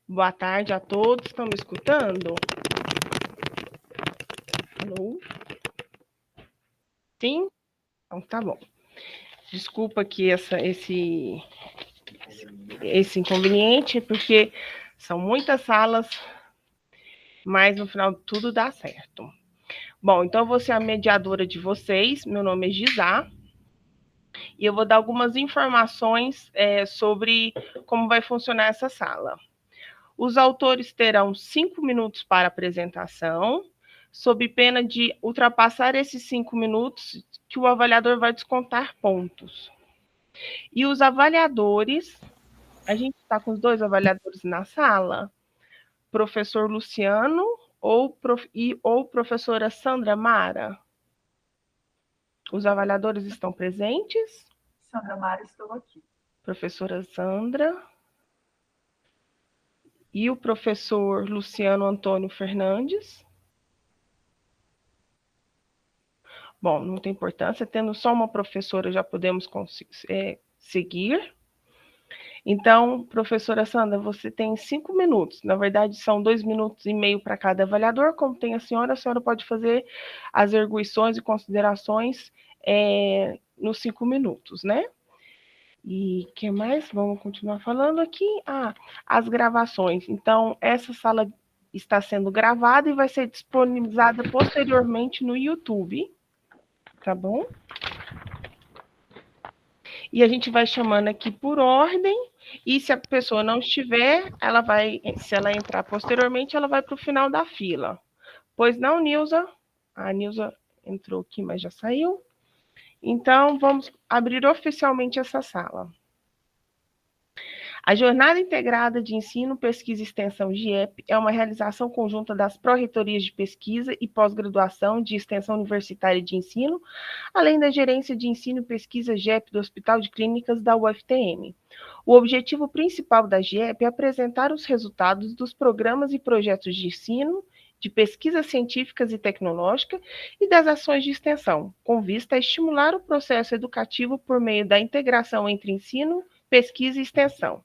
Boa tarde a todos. Estão me escutando? Alô? Sim? Então tá bom. Desculpa aqui esse inconveniente, porque são muitas salas, mas no final tudo dá certo. Bom, então eu vou ser a mediadora de vocês. Meu nome é Gisá. E eu vou dar algumas informações sobre como vai funcionar essa sala. Os autores terão 5 minutos para apresentação, sob pena de ultrapassar esses 5 minutos, que o avaliador vai descontar pontos. E os avaliadores, a gente está com os 2 avaliadores na sala, professor Luciano ou professora Sandra Mara? Os avaliadores estão presentes? Sandra Mara, estou aqui. Professora Sandra. E o professor Luciano Antônio Fernandes? Bom, não tem importância, tendo só uma professora já podemos seguir. Então, professora Sandra, você tem 5 minutos, na verdade são 2 minutos e meio para cada avaliador, como tem a senhora pode fazer as arguições e considerações nos 5 minutos, né? E o que mais? Vamos continuar falando aqui. As gravações. Então, essa sala está sendo gravada e vai ser disponibilizada posteriormente no YouTube, tá bom? E a gente vai chamando aqui por ordem, e se a pessoa não estiver, se ela entrar posteriormente, ela vai para o final da fila. Pois não, Nilza? A Nilza entrou aqui, mas já saiu. Então, vamos abrir oficialmente essa sala. A Jornada Integrada de Ensino, Pesquisa e Extensão GIEP é uma realização conjunta das pró-reitorias de pesquisa e pós-graduação de extensão universitária de ensino, além da Gerência de Ensino e Pesquisa GIEP do Hospital de Clínicas da UFTM. O objetivo principal da GIEP é apresentar os resultados dos programas e projetos de ensino, de pesquisa científicas e tecnológica e das ações de extensão, com vista a estimular o processo educativo por meio da integração entre ensino, pesquisa e extensão.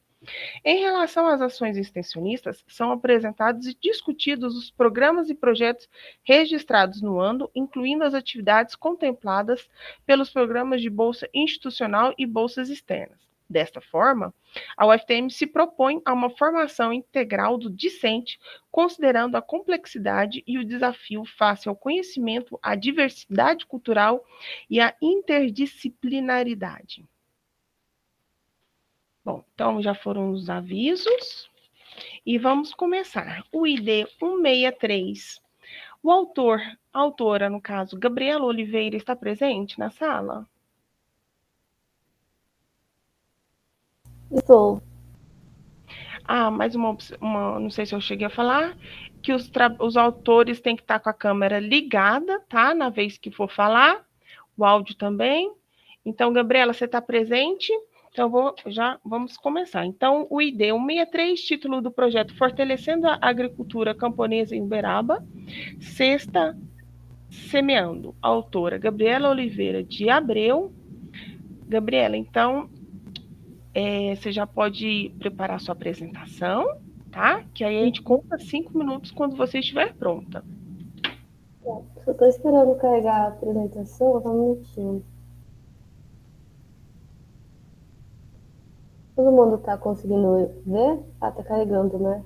Em relação às ações extensionistas, são apresentados e discutidos os programas e projetos registrados no ano, incluindo as atividades contempladas pelos programas de bolsa institucional e bolsas externas. Desta forma, a UFTM se propõe a uma formação integral do discente, considerando a complexidade e o desafio face ao conhecimento, à diversidade cultural e à interdisciplinaridade. Bom, então já foram os avisos e vamos começar. O ID 163. O autora, no caso, Gabriela Oliveira, está presente na sala? Estou. Mais uma, não sei se eu cheguei a falar, que os autores têm que estar com a câmera ligada, tá? Na vez que for falar, o áudio também. Então, Gabriela, você está presente? Então, já vamos começar. Então, o ID 163, título do projeto Fortalecendo a Agricultura Camponesa em Uberaba, Sexta Semeando, autora Gabriela Oliveira de Abreu. Gabriela, então, você já pode preparar sua apresentação, tá? Que aí a gente conta 5 minutos quando você estiver pronta. Só estou esperando carregar a apresentação, só um minutinho. Todo mundo está conseguindo ver? Tá carregando, né?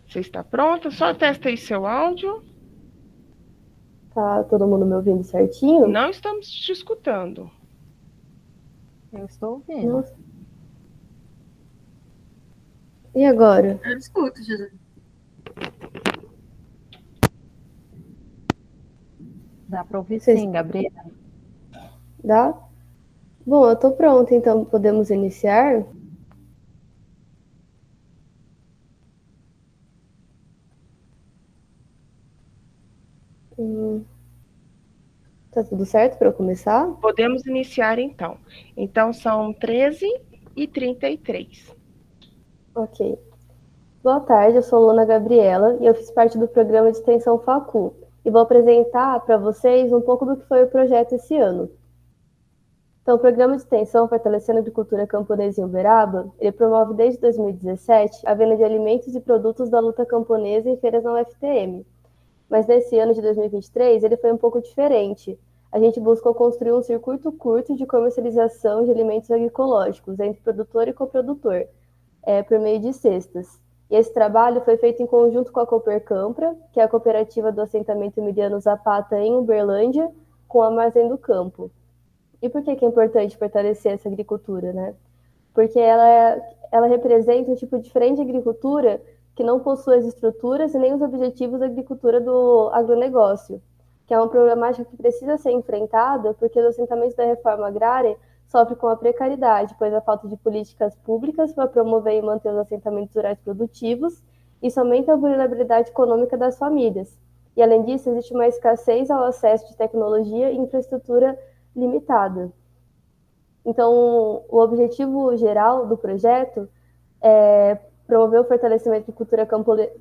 Você está pronta? Só testa aí seu áudio. Tá todo mundo me ouvindo certinho? Não estamos te escutando. Eu estou ouvindo. Nossa. E agora? Eu escuto, Jesus. Dá para ouvir sim, Gabriela. Dá? Bom, eu estou pronta, então podemos iniciar? Tá tudo certo para eu começar? Podemos iniciar, então. Então, são 13h33. Ok. Boa tarde, eu sou Luna Gabriela e eu fiz parte do programa de extensão Facu e vou apresentar para vocês um pouco do que foi o projeto esse ano. Então, o programa de extensão Fortalecendo a Agricultura Camponesa em Uberaba, ele promove desde 2017 a venda de alimentos e produtos da luta camponesa em feiras na UFTM. Mas nesse ano de 2023, ele foi um pouco diferente. A gente buscou construir um circuito curto de comercialização de alimentos agroecológicos entre produtor e coprodutor, por meio de cestas. E esse trabalho foi feito em conjunto com a Coopercampra, que é a cooperativa do assentamento Emiliano Zapata em Uberlândia, com a Armazém do Campo. E por que é importante fortalecer essa agricultura, né? Porque ela representa um tipo diferente de agricultura que não possui as estruturas e nem os objetivos da agricultura do agronegócio, que é uma problemática que precisa ser enfrentada porque os assentamentos da reforma agrária sofrem com a precariedade, pois a falta de políticas públicas para promover e manter os assentamentos rurais produtivos, isso aumenta a vulnerabilidade econômica das famílias. E, além disso, existe uma escassez ao acesso de tecnologia e infraestrutura limitada. Então, o objetivo geral do projeto é promover o fortalecimento da cultura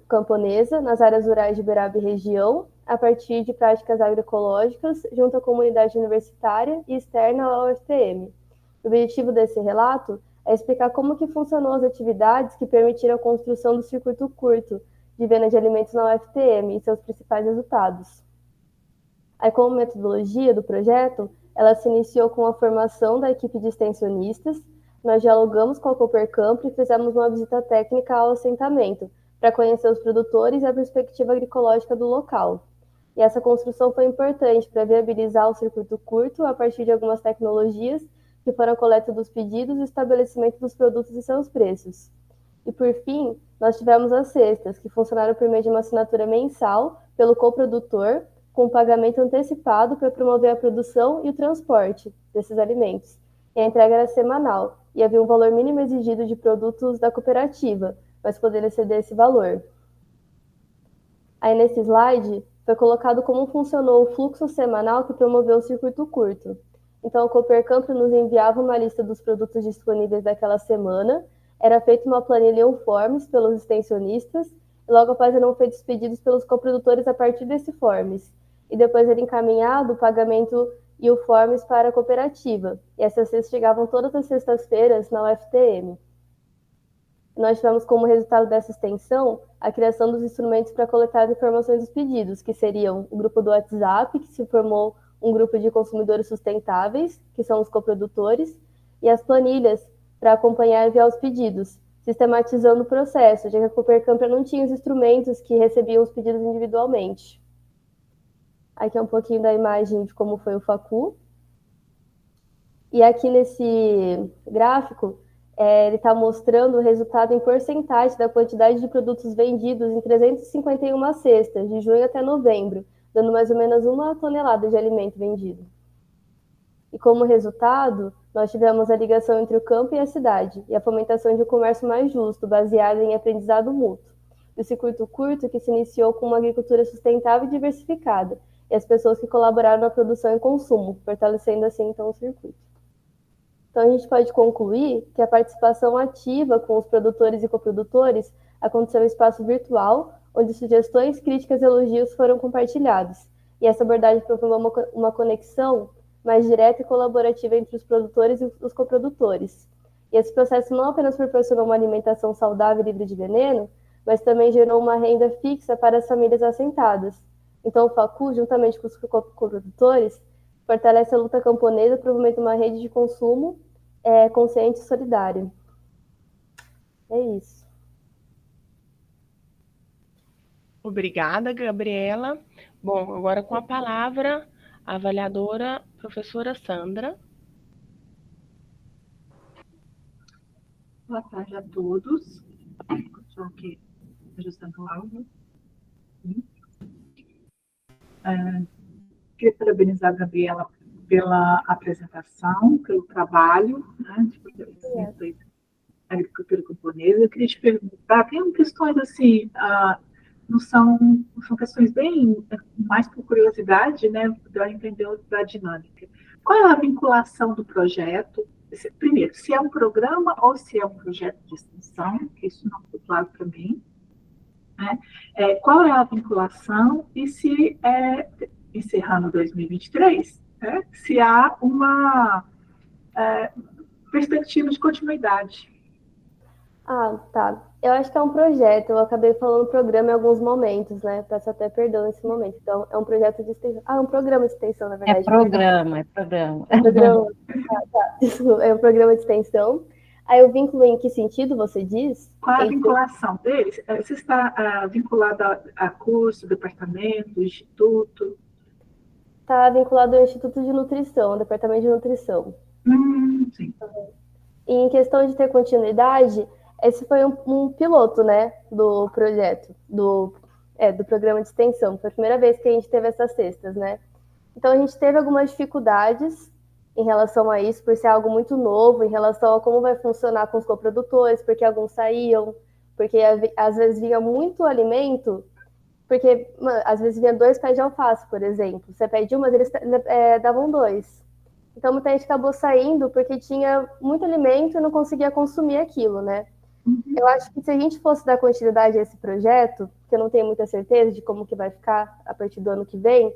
camponesa nas áreas rurais de Uberaba e região, a partir de práticas agroecológicas, junto à comunidade universitária e externa ao UFTM. O objetivo desse relato é explicar como que funcionou as atividades que permitiram a construção do circuito curto de venda de alimentos na UFTM e seus principais resultados. Aí, como metodologia do projeto, ela se iniciou com a formação da equipe de extensionistas. Nós dialogamos com a Coopercampra e fizemos uma visita técnica ao assentamento, para conhecer os produtores e a perspectiva agroecológica do local. E essa construção foi importante para viabilizar o circuito curto a partir de algumas tecnologias, que foram a coleta dos pedidos e o estabelecimento dos produtos e seus preços. E, por fim, nós tivemos as cestas, que funcionaram por meio de uma assinatura mensal pelo coprodutor, com pagamento antecipado para promover a produção e o transporte desses alimentos. E a entrega era semanal, e havia um valor mínimo exigido de produtos da cooperativa, mas poderia exceder esse valor. Aí, nesse slide, foi colocado como funcionou o fluxo semanal que promoveu o circuito curto. Então, a Coopercampra nos enviava uma lista dos produtos disponíveis daquela semana, era feita uma planilha em forms pelos extensionistas, e logo após eram feitos pedidos pelos coprodutores a partir desse forms. E depois era encaminhado o pagamento e o forms para a cooperativa. E essas cestas chegavam todas as sextas-feiras na UFTM. Nós tivemos como resultado dessa extensão a criação dos instrumentos para coletar as informações dos pedidos, que seriam o grupo do WhatsApp, que se formou um grupo de consumidores sustentáveis, que são os coprodutores, e as planilhas para acompanhar e enviar os pedidos, sistematizando o processo, já que a Coopercampra não tinha os instrumentos que recebiam os pedidos individualmente. Aqui é um pouquinho da imagem de como foi o FACU. E aqui nesse gráfico, ele está mostrando o resultado em porcentagem da quantidade de produtos vendidos em 351 cestas, de junho até novembro, dando mais ou menos 1 tonelada de alimento vendido. E como resultado, nós tivemos a ligação entre o campo e a cidade, e a fomentação de um comércio mais justo, baseado em aprendizado mútuo. E o circuito curto, que se iniciou com uma agricultura sustentável e diversificada, e as pessoas que colaboraram na produção e consumo, fortalecendo assim então o circuito. Então a gente pode concluir que a participação ativa com os produtores e coprodutores aconteceu em espaço virtual, onde sugestões, críticas e elogios foram compartilhados. E essa abordagem promoveu uma conexão mais direta e colaborativa entre os produtores e os coprodutores. E esse processo não apenas proporcionou uma alimentação saudável e livre de veneno, mas também gerou uma renda fixa para as famílias assentadas. Então, o FACU, juntamente com os coprodutores, fortalece a luta camponesa, promovendo uma rede de consumo consciente e solidária. É isso. Obrigada, Gabriela. Bom, agora com a palavra, a avaliadora, professora Sandra. Boa tarde a todos. Estou aqui ajustando o áudio. Queria parabenizar a Gabriela pela apresentação, pelo trabalho, né, de fortalecimento da agricultura camponesa. Eu queria te perguntar, tem questões assim, não são questões bem mais por curiosidade, né, para entender a dinâmica. Qual é a vinculação do projeto? Primeiro, se é um programa ou se é um projeto de extensão, que isso não ficou claro para mim. Né? Qual é a vinculação e se, encerrando 2023, se há perspectiva de continuidade. Ah, tá. Eu acho que é um projeto. Eu acabei falando programa em alguns momentos, né? Peço até perdão nesse momento. Então, é um projeto de extensão. Ah, um programa de extensão, na verdade. É programa. É um programa. Tá. Isso é um programa de extensão. Aí o vínculo em que sentido você diz? Qual a vinculação deles? Você está vinculado a curso, departamento, instituto? Está vinculado ao Instituto de Nutrição, ao Departamento de Nutrição. Sim. E em questão de ter continuidade, esse foi um piloto, né, do projeto, do programa de extensão. Foi a primeira vez que a gente teve essas cestas, né? Então a gente teve algumas dificuldades em relação a isso, por ser algo muito novo, em relação a como vai funcionar com os coprodutores, porque alguns saíam, porque às vezes vinha muito alimento, porque às vezes vinha 2 pés de alface, por exemplo. Você pede um, mas eles davam 2. Então muita gente acabou saindo porque tinha muito alimento e não conseguia consumir aquilo, né? Eu acho que se a gente fosse dar continuidade a esse projeto, que eu não tenho muita certeza de como que vai ficar a partir do ano que vem,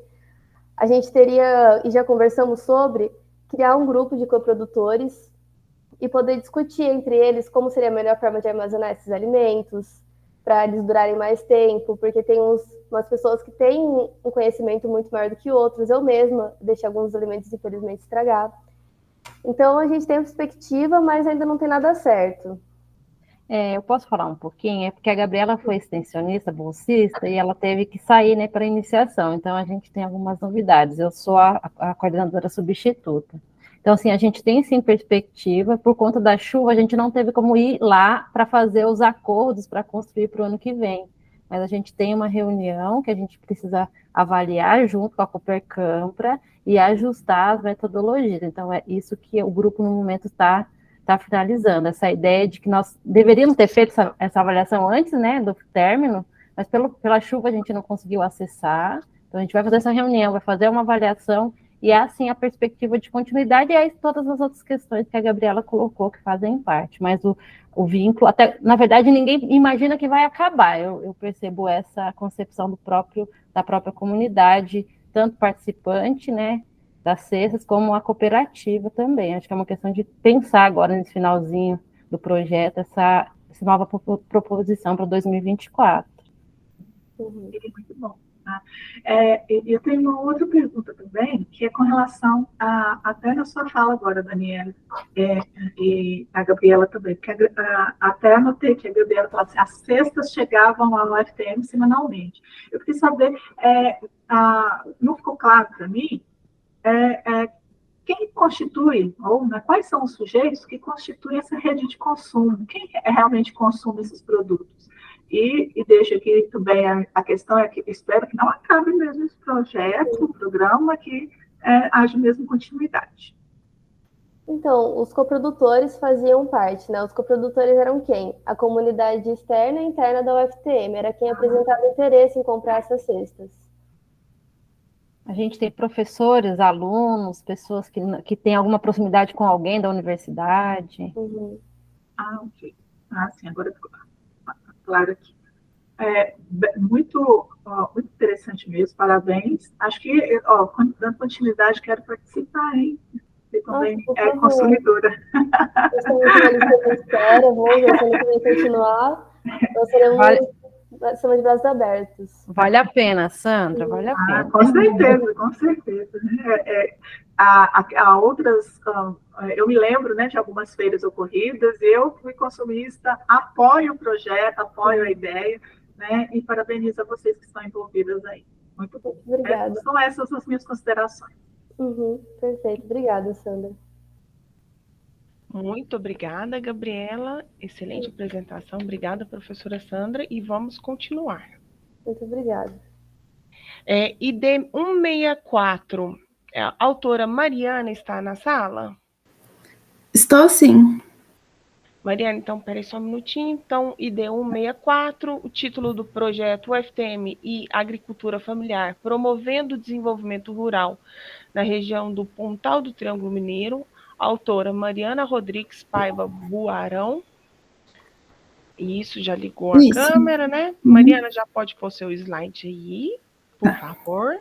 a gente teria, e já conversamos sobre, criar um grupo de coprodutores e poder discutir entre eles como seria a melhor forma de armazenar esses alimentos, para eles durarem mais tempo, porque tem umas pessoas que têm um conhecimento muito maior do que outros. Eu mesma deixei alguns alimentos, infelizmente, estragar. Então, a gente tem a perspectiva, mas ainda não tem nada certo. Eu posso falar um pouquinho? É porque a Gabriela foi extensionista, bolsista, e ela teve que sair, né, para iniciação. Então, a gente tem algumas novidades. Eu sou a coordenadora substituta. Então, assim, a gente tem, sim, perspectiva. Por conta da chuva, a gente não teve como ir lá para fazer os acordos para construir para o ano que vem. Mas a gente tem uma reunião que a gente precisa avaliar junto com a Coopercampra e ajustar as metodologias. Então, é isso que o grupo, no momento, está finalizando, essa ideia de que nós deveríamos ter feito essa avaliação antes, né, do término, mas pela chuva a gente não conseguiu acessar. Então, a gente vai fazer essa reunião, vai fazer uma avaliação, e é assim a perspectiva de continuidade, e aí todas as outras questões que a Gabriela colocou, que fazem parte, mas o vínculo, até, na verdade, ninguém imagina que vai acabar. Eu percebo essa concepção da própria comunidade, tanto participante, né, das cestas, como a cooperativa também. Acho que é uma questão de pensar agora, nesse finalzinho do projeto, essa nova proposição para 2024. Muito bom. Tá? Eu tenho uma outra pergunta também, que é com relação até na sua fala agora, Daniela, e a Gabriela também, porque até anotei que a Gabriela falou assim, as cestas chegavam lá no FTM semanalmente. Eu queria saber, não ficou claro para mim, quem constitui, ou quais são os sujeitos que constituem essa rede de consumo? Quem realmente consome esses produtos? E deixo aqui também a questão, é que espero que não acabe mesmo esse projeto, o programa, que haja mesmo continuidade. Então, os coprodutores faziam parte, né? Os coprodutores eram quem? A comunidade externa e interna da UFTM, era quem apresentava interesse em comprar essas cestas. A gente tem professores, alunos, pessoas que têm alguma proximidade com alguém da universidade. Uhum. Ok. Sim, agora ficou claro aqui. Muito interessante mesmo, parabéns. Acho que, dando continuidade, quero participar, hein? Você também é consumidora. Eu sou muito na lista de espera, vou ver se ele também continuar. Nós somos de braços abertos. Vale a pena, Sandra, vale a pena. Com certeza, com certeza. Há outras, eu me lembro, né, de algumas feiras ocorridas, eu fui consumista, apoio o projeto, apoio a ideia, né, e parabenizo a vocês que estão envolvidas aí. Muito bom. Obrigada. São essas as minhas considerações. Perfeito. Obrigada, Sandra. Muito obrigada, Gabriela. Excelente apresentação. Obrigada, professora Sandra. E vamos continuar. Muito obrigada. ID 164. A autora Mariana está na sala? Estou sim. Mariana, então, peraí só um minutinho. Então, ID 164, o título do projeto UFTM e Agricultura Familiar, promovendo o desenvolvimento rural na região do Pontal do Triângulo Mineiro. Autora Mariana Rodrigues Paiva Buarão. Isso, já ligou a câmera, né? Mariana, já pode pôr seu slide aí, por favor.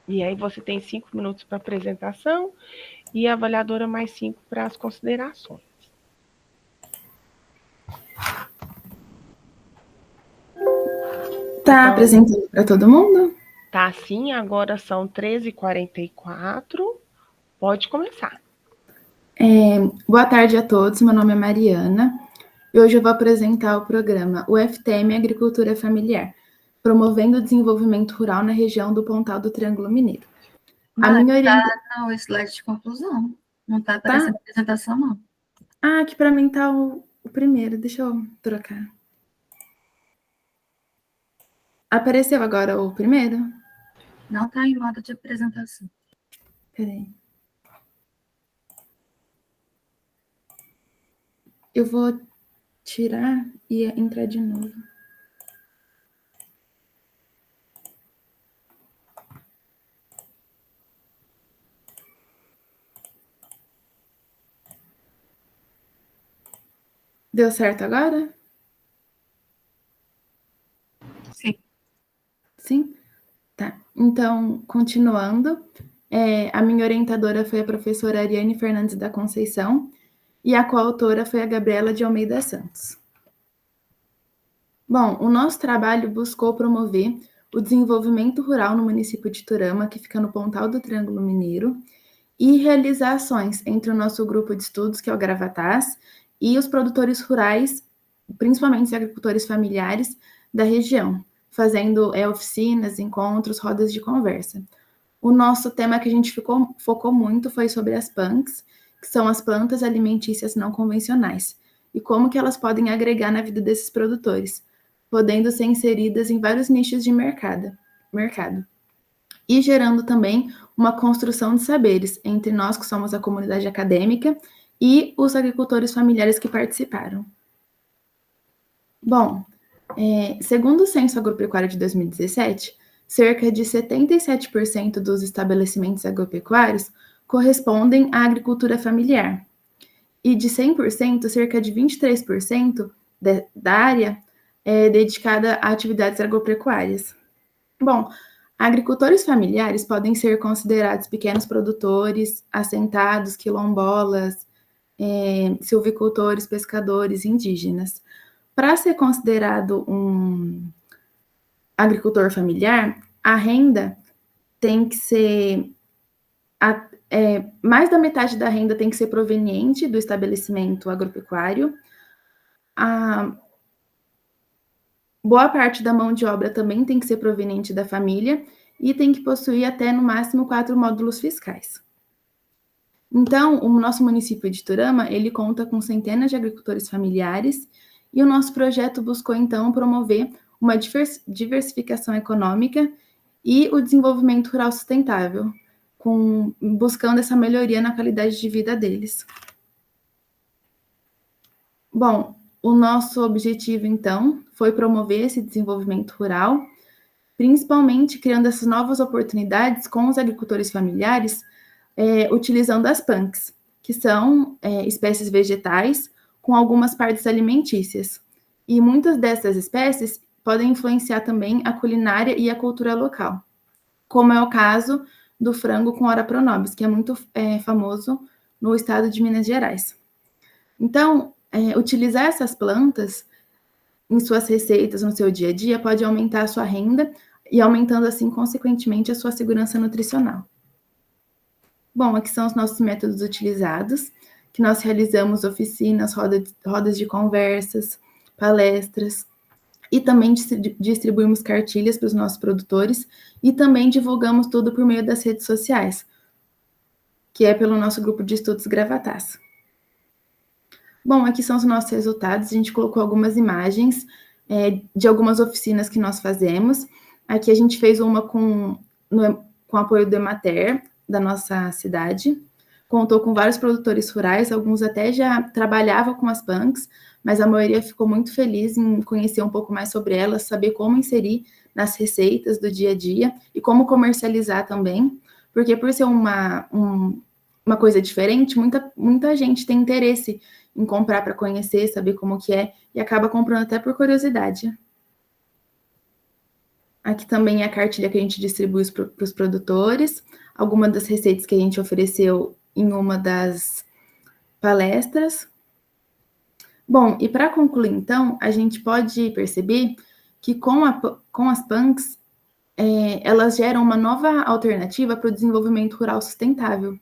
E aí você tem 5 minutos para apresentação e a avaliadora mais 5 para as considerações. Tá Então, apresentando para todo mundo? tá sim, agora são 13h44. Pode começar. Boa tarde a todos, meu nome é Mariana e hoje eu vou apresentar o programa UFTM Agricultura Familiar, promovendo o desenvolvimento rural na região do Pontal do Triângulo Mineiro. A Mari, minha tá no slide de conclusão. Não tá Tá? aparecendo a apresentação, não. Ah, aqui para mim tá o primeiro, deixa eu trocar. Apareceu agora o primeiro? Não tá em modo de apresentação. Peraí. Eu vou tirar e entrar de novo. Deu certo agora? Sim. Sim? Tá. Então, continuando, a minha orientadora foi a professora Ariane Fernandes da Conceição e a coautora foi a Gabriela de Almeida Santos. Bom, o nosso trabalho buscou promover o desenvolvimento rural no município de Turama, que fica no Pontal do Triângulo Mineiro, e realizar ações entre o nosso grupo de estudos, que é o Gravatás, e os produtores rurais, principalmente os agricultores familiares da região, fazendo oficinas, encontros, rodas de conversa. O nosso tema que a gente focou muito foi sobre as PANCs, que são as plantas alimentícias não convencionais, e como que elas podem agregar na vida desses produtores, podendo ser inseridas em vários nichos de mercado. E gerando também uma construção de saberes entre nós, que somos a comunidade acadêmica, e os agricultores familiares que participaram. Bom, segundo o Censo Agropecuário de 2017, cerca de 77% dos estabelecimentos agropecuários correspondem à agricultura familiar. E de 100%, cerca de 23% da área é dedicada a atividades agropecuárias. Bom, agricultores familiares podem ser considerados pequenos produtores, assentados, quilombolas, silvicultores, pescadores, indígenas. Para ser considerado um agricultor familiar, a renda tem que ser mais da metade da renda tem que ser proveniente do estabelecimento agropecuário. A boa parte da mão de obra também tem que ser proveniente da família e tem que possuir até, no máximo, 4 módulos fiscais. Então, o nosso município de Turama, ele conta com centenas de agricultores familiares e o nosso projeto buscou, então, promover uma diversificação econômica e o desenvolvimento rural sustentável, buscando essa melhoria na qualidade de vida deles. Bom, o nosso objetivo, então, foi promover esse desenvolvimento rural, principalmente criando essas novas oportunidades com os agricultores familiares, utilizando as PANCs, que são espécies vegetais com algumas partes alimentícias. E muitas dessas espécies podem influenciar também a culinária e a cultura local, como é o caso do frango com ora pronobis, que é muito famoso no estado de Minas Gerais. Então, utilizar essas plantas em suas receitas, no seu dia a dia, pode aumentar a sua renda e aumentando, assim, consequentemente, a sua segurança nutricional. Bom, aqui são os nossos métodos utilizados, que nós realizamos oficinas, rodas de conversas, palestras, e também distribuímos cartilhas para os nossos produtores e também divulgamos tudo por meio das redes sociais, que é pelo nosso grupo de estudos Gravatás. Bom, aqui são os nossos resultados. A gente colocou algumas imagens de algumas oficinas que nós fazemos. Aqui a gente fez uma com apoio do Emater, da nossa cidade. Contou com vários produtores rurais, alguns até já trabalhavam com as PANCs, mas a maioria ficou muito feliz em conhecer um pouco mais sobre elas, saber como inserir nas receitas do dia a dia e como comercializar também, porque por ser uma coisa diferente, muita gente tem interesse em comprar para conhecer, saber como que é, e acaba comprando até por curiosidade. Aqui também é a cartilha que a gente distribui para os produtores, algumas das receitas que a gente ofereceu em uma das palestras. Bom, e para concluir, então, a gente pode perceber que com as PANCs, elas geram uma nova alternativa para o desenvolvimento rural sustentável.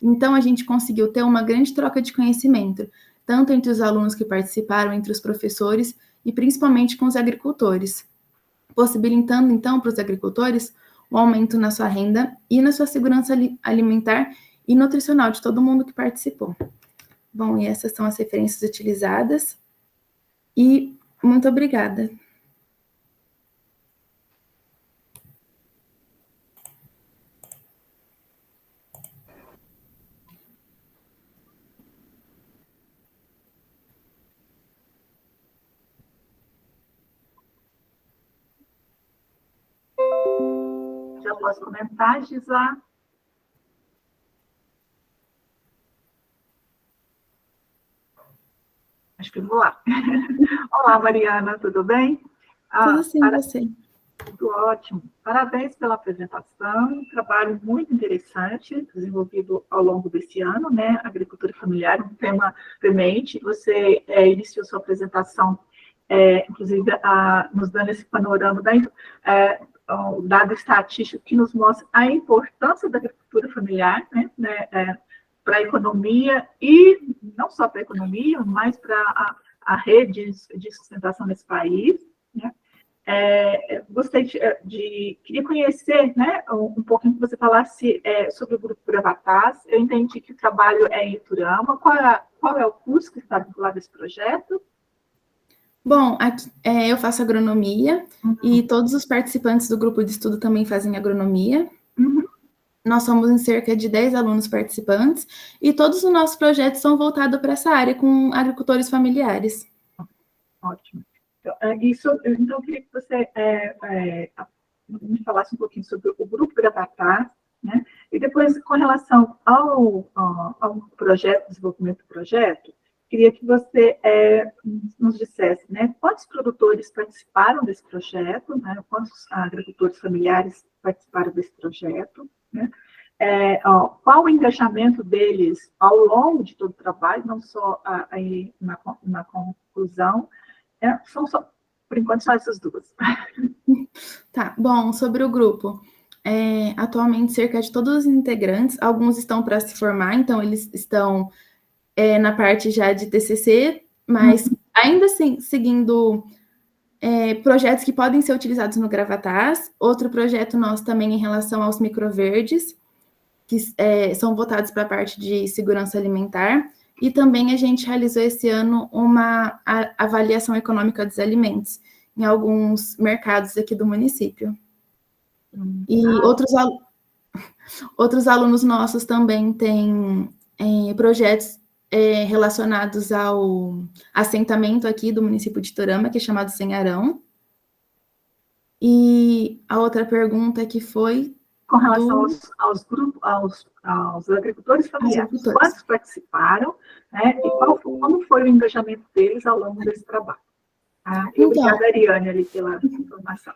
Então, a gente conseguiu ter uma grande troca de conhecimento, tanto entre os alunos que participaram, entre os professores e principalmente com os agricultores, possibilitando, então, para os agricultores o aumento na sua renda e na sua segurança alimentar e nutricional de todo mundo que participou. Bom, e essas são as referências utilizadas. E muito obrigada. Já posso comentar, Gisa? Acho que vou lá. Olá, Mariana, tudo bem? Tudo sim, você. Tudo ótimo. Parabéns pela apresentação, um trabalho muito interessante, desenvolvido ao longo desse ano, né? Agricultura familiar, um tema premente. Você iniciou sua apresentação, inclusive, nos dando esse panorama o dado estatístico que nos mostra a importância da agricultura familiar, né? Para a economia, e não só para a economia, mas para a rede de sustentação nesse país, né? Queria conhecer, né, um pouquinho que você falasse sobre o Grupo Gravatás. Eu entendi que o trabalho é em Iturama. Qual é o curso que está vinculado a esse projeto? Bom, aqui, eu faço agronomia, e todos os participantes do grupo de estudo também fazem agronomia. Nós somos em cerca de 10 alunos participantes, e todos os nossos projetos são voltados para essa área, com agricultores familiares. Ótimo. Então, eu queria que você me falasse um pouquinho sobre o Grupo Gravatás, né? E depois, com relação ao projeto, desenvolvimento do projeto, queria que você nos dissesse, né, quantos produtores participaram desse projeto, né, quantos agricultores familiares participaram desse projeto, né? Qual o engajamento deles ao longo de todo o trabalho, não só aí na conclusão. Por enquanto, só essas duas. Tá, bom, sobre o grupo. Atualmente, cerca de todos os integrantes, alguns estão para se formar, então eles estão na parte já de TCC, mas ainda assim, seguindo projetos que podem ser utilizados no Gravatás. Outro projeto nosso também em relação aos microverdes, que são voltados para a parte de segurança alimentar. E também a gente realizou esse ano uma avaliação econômica dos alimentos em alguns mercados aqui do município. E outros alunos nossos também têm projetos relacionados ao assentamento aqui do município de Iturama, que é chamado Senharão. E a outra pergunta que foi... Com relação aos grupos, aos agricultores familiares, quantos participaram, né, e como foi o engajamento deles ao longo desse trabalho? Obrigada, Ariane, ali, pela informação.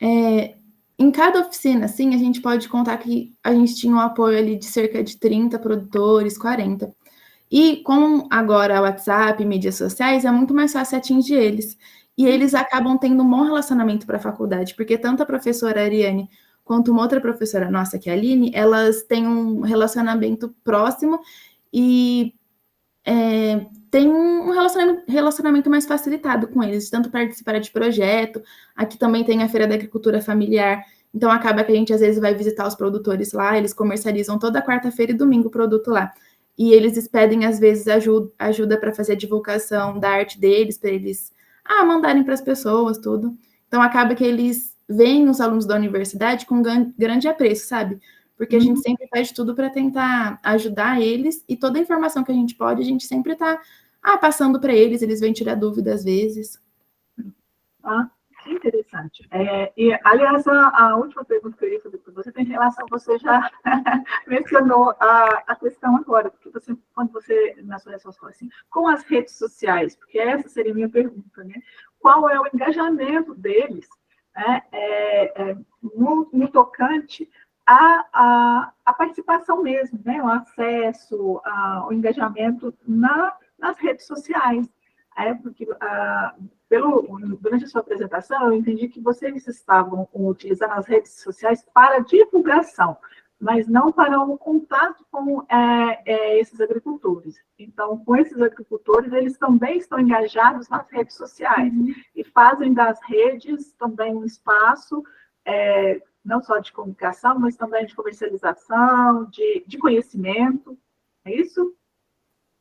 Em cada oficina, assim, a gente pode contar que a gente tinha um apoio ali de cerca de 30 produtores, 40. E com agora o WhatsApp, mídias sociais, é muito mais fácil atingir eles. E eles acabam tendo um bom relacionamento para a faculdade, porque tanto a professora Ariane quanto uma outra professora nossa, que é a Aline, elas têm um relacionamento próximo e tem um relacionamento mais facilitado com eles, tanto participar de projeto. Aqui também tem a Feira da Agricultura Familiar, então acaba que a gente às vezes vai visitar os produtores lá, eles comercializam toda quarta-feira e domingo o produto lá. E eles pedem, às vezes, ajuda para fazer a divulgação da arte deles, para eles mandarem para as pessoas, tudo. Então acaba que eles veem os alunos da universidade com grande apreço, sabe? Porque a gente sempre faz tudo para tentar ajudar eles, e toda a informação que a gente pode, a gente sempre está passando para eles, eles vêm tirar dúvida às vezes. Que interessante. Aliás, a última pergunta que eu ia fazer para você tem relação, você já mencionou a questão agora, porque quando você, na sua resposta, falou assim, com as redes sociais, porque essa seria a minha pergunta, né? Qual é o engajamento deles né, no tocante à participação mesmo, né, o acesso, o engajamento nas redes sociais. Porque durante a sua apresentação, eu entendi que vocês estavam utilizando as redes sociais para divulgação, mas não para o contato com esses agricultores. Então, com esses agricultores, eles também estão engajados nas redes sociais e fazem das redes também um espaço não só de comunicação, mas também de comercialização, de conhecimento. É isso?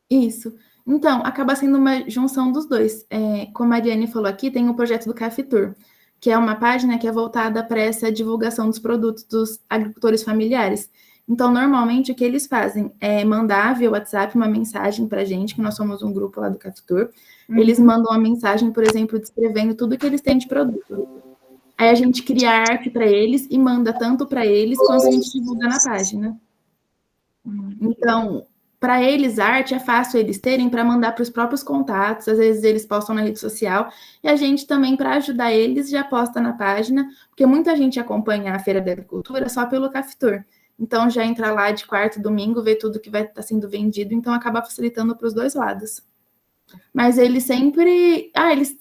Isso. Então, acaba sendo uma junção dos dois. Como a Ariane falou aqui, tem o projeto do Cafitur, que é uma página que é voltada para essa divulgação dos produtos dos agricultores familiares. Então, normalmente, o que eles fazem é mandar via WhatsApp uma mensagem para a gente, que nós somos um grupo lá do Cafitur. Eles mandam uma mensagem, por exemplo, descrevendo tudo que eles têm de produto. Aí a gente cria arte para eles e manda tanto para eles quanto a gente divulga na página. Então, para eles, a arte é fácil eles terem para mandar para os próprios contatos, às vezes eles postam na rede social, e a gente também, para ajudar eles, já posta na página, porque muita gente acompanha a Feira da Agricultura só pelo Cafitur. Então, já entra lá de quarta e domingo, vê tudo que vai estar sendo vendido, então acaba facilitando para os dois lados. Mas eles sempre... eles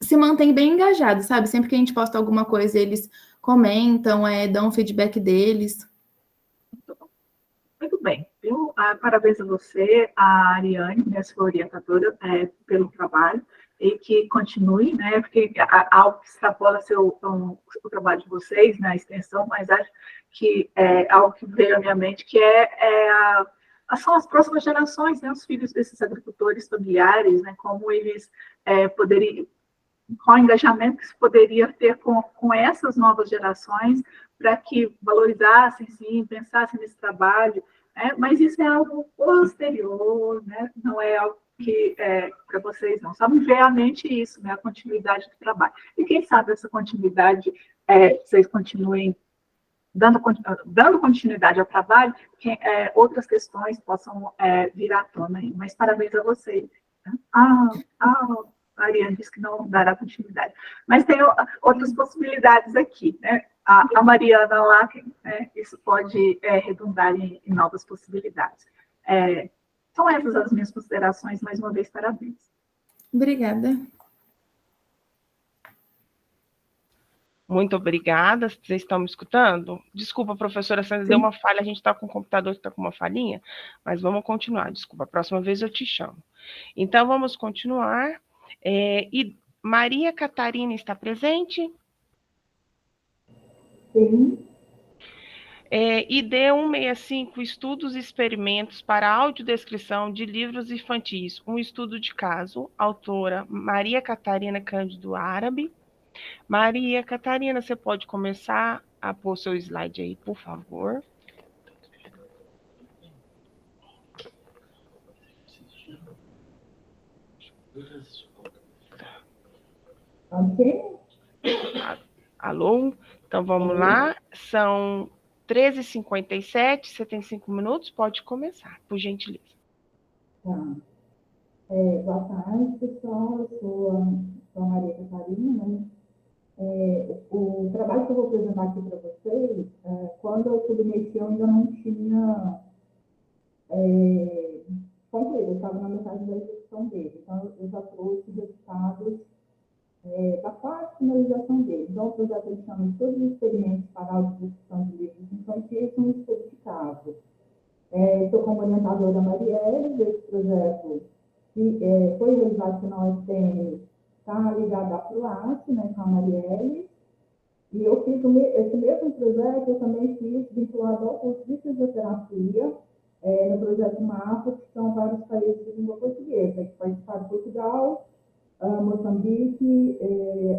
se mantêm bem engajados, sabe? Sempre que a gente posta alguma coisa, eles comentam, dão um feedback deles. Muito bem. Parabéns a você, a Ariane, minha sua orientadora, pelo trabalho, e que continue, né? Porque algo que extrapola o trabalho de vocês, na extensão, mas acho que é algo que veio à minha mente, que são as próximas gerações, né? Os filhos desses agricultores familiares, né? Como eles poderiam, qual engajamento que se poderia ter com essas novas gerações para que valorizassem, sim, pensassem nesse trabalho, mas isso é algo posterior, né? Não é algo que para vocês não. Só me veio à mente isso, né? A continuidade do trabalho. E quem sabe essa continuidade, vocês continuem dando continuidade ao trabalho, que outras questões possam vir à tona aí. Mas parabéns a vocês. Né? A Ariane disse que não dará continuidade. Mas tem outras possibilidades aqui, né? A Mariana lá, isso pode redundar em novas possibilidades. São essas as minhas considerações. Mais uma vez, parabéns. Obrigada. Muito obrigada. Vocês estão me escutando? Desculpa, professora Sandra, deu uma falha. A gente está com o computador que está com uma falhinha, mas vamos continuar. Desculpa, a próxima vez eu te chamo. Então, vamos continuar. E Maria Catarina está presente? Sim. ID 165, estudos e experimentos para audiodescrição de livros infantis, um estudo de caso, autora Maria Catarina Cândido Árabe. Maria Catarina, você pode começar a pôr seu slide aí, por favor. Ok? Alô? Então, vamos lá. São 13h57, você tem 5 minutos, pode começar, por gentileza. Tá. Boa tarde, pessoal. Eu sou a Maria Catarina, né? O trabalho que eu vou apresentar aqui para vocês, quando eu submeti, eu ainda não tinha concluído, eu estava na metade da execução dele. Então, eu já trouxe resultados da quase finalização dele. Então, o projeto ele chama de Todos os Experimentos para a Audiodescrição de Livros Infantis, um estudo de caso. Estou como orientadora da Marielle, desse projeto que foi realizado aqui na UFPM, está ligado à PROAC, né, com a Marielle, e eu fiz esse mesmo projeto, eu também fiz vinculado ao curso de fisioterapia, no projeto MAPA, que são vários países de língua portuguesa, que participaram de Portugal, Moçambique,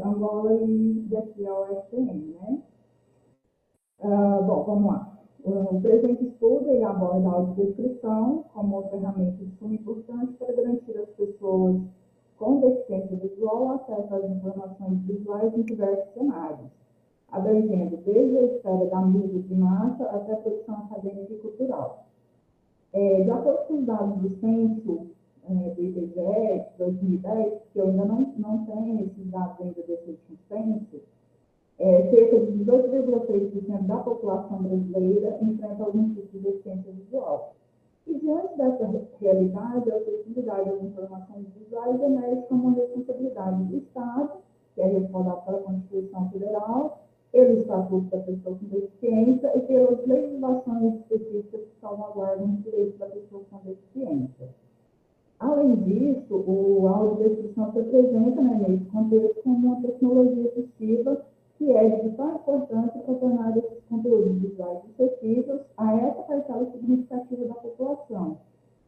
Angola e aqui a UFPM, né? Bom, vamos lá. O presente estudo ele aborda a audiodescrição como uma ferramenta de suma importância para garantir às pessoas com deficiência visual acesso às informações visuais em diversos cenários, abrangendo desde a esfera da mídia de massa até a produção acadêmica e cultural. De acordo com os dados do censo do IBGE 2010, que eu ainda não tenho esses dados ainda desse último censo, cerca de 18,6% da população brasileira enfrenta algum tipo de deficiência visual. E diante dessa realidade, a acessibilidade às informações visuais emerge como uma responsabilidade do Estado, que é respaldado pela Constituição Federal, pelo Estatuto da Pessoa com Deficiência e pelas legislações específicas que salvaguardam os direitos da pessoa com deficiência. Além disso, a audiodescrição se apresenta, nesse contexto, como uma tecnologia assistiva que é de vital importância para tornar esses conteúdos visuais acessíveis a essa parcela significativa da população.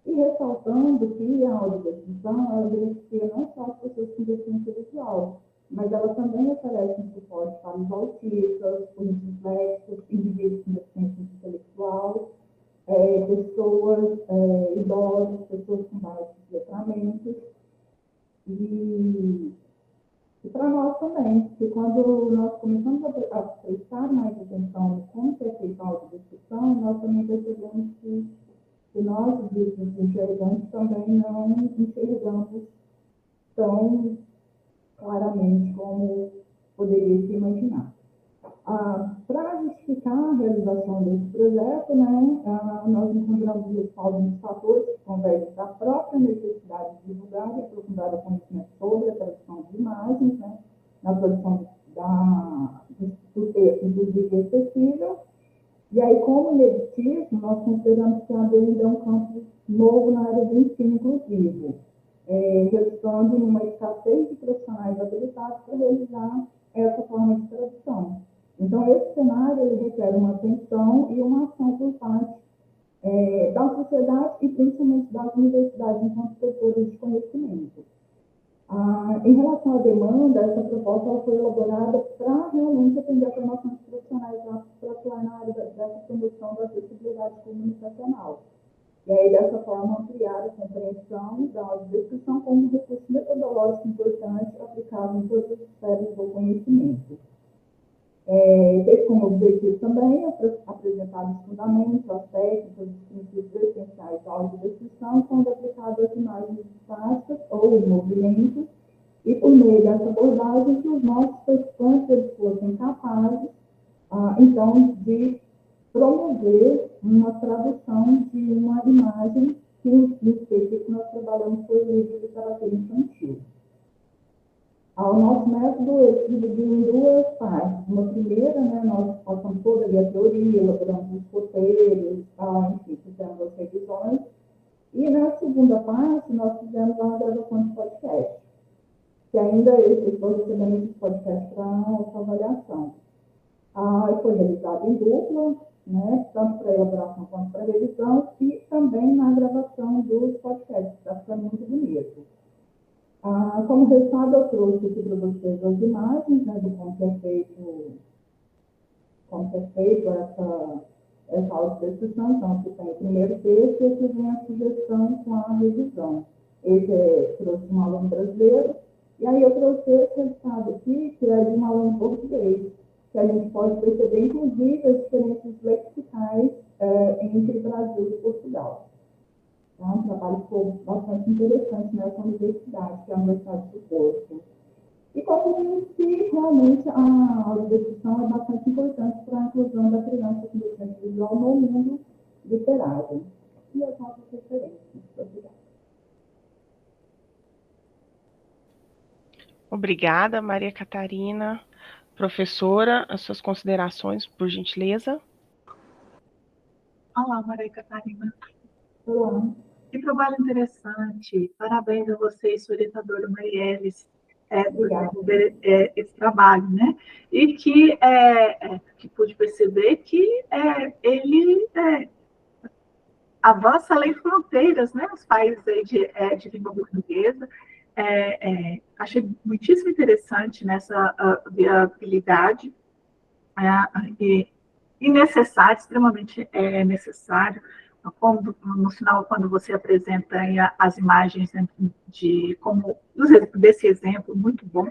E ressaltando que a audiodescrição, ela beneficia não só as pessoas com deficiência visual, mas ela também oferece um suporte para os autistas, os dislexos, indivíduos com deficiência intelectual, pessoas idosas, pessoas com baixos letramentos. E para nós também, porque quando nós começamos a prestar mais atenção no como é feita a audiodescrição, nós também percebemos que nós, os enxergantes, também não enxergamos tão claramente como poderia se imaginar. Para justificar a realização desse projeto, nós encontramos o respaldo dos fatores que convergem da própria necessidade de divulgar e aprofundar o conhecimento sobre a tradução de imagens, na produção do texto, inclusive acessível. E aí, como ineditismo, nós consideramos que ainda é um campo novo na área do ensino inclusivo, resultando numa escassez de profissionais habilitados para realizar essa forma de tradução. Então, esse cenário ele requer uma atenção e uma ação por parte da sociedade e principalmente das universidades enquanto setores de conhecimento. Em relação à demanda, essa proposta ela foi elaborada para realmente atender a formação de profissionais para atuar na área dessa promoção da acessibilidade comunicacional. E aí, dessa forma, ampliar a compreensão da audiodescrição como um recurso metodológico importante aplicável em todas as esferas do conhecimento. Teve como objetivo também apresentar os fundamentos, as técnicas, os princípios essenciais da audiodescrição, quando aplicado às imagens estáticas ou em movimento, e por meio dessa abordagem que os nossos participantes eles fossem capazes, então, de promover uma tradução de uma imagem que, no específico, nós trabalhamos por livro de literatura infantil. O nosso método é dividido em duas partes. Uma primeira, nós passamos toda a teoria, elaboramos os roteiros, enfim, fizemos as revisões. E na segunda parte, nós fizemos uma gravação de podcast, que ainda estou recebendo esse podcast para avaliação. Foi realizado em dupla, tanto para elaboração quanto para revisão, e também na gravação dos podcasts, está ficando muito bonito. Como resultado, eu trouxe aqui para vocês as imagens, de como é feito essa audiodescrição. Então, aqui tem o primeiro texto e aqui vem a sugestão com a revisão. Esse trouxe um aluno brasileiro, e aí eu trouxe esse resultado aqui, que é de um aluno português, que a gente pode perceber, inclusive, as diferenças lexicais entre Brasil e Portugal. É um trabalho que ficou bastante interessante nessa universidade, que é a Universidade do Porto. E como vimos que realmente a audiodescrição é bastante importante para a inclusão da criança com deficiência visual no mundo literário. E as nossas referências. Obrigada. Obrigada, Maria Catarina. Professora, as suas considerações, por gentileza. Olá, Maria Catarina. Olá. Que trabalho interessante. Parabéns a você e sua orientadora Marielles por desenvolver esse trabalho, E que pude perceber que ele avança além de fronteiras, Os países aí de língua portuguesa. Achei muitíssimo interessante nessa viabilidade e necessário, extremamente necessário. No final, quando você apresenta as imagens desse exemplo, muito bom,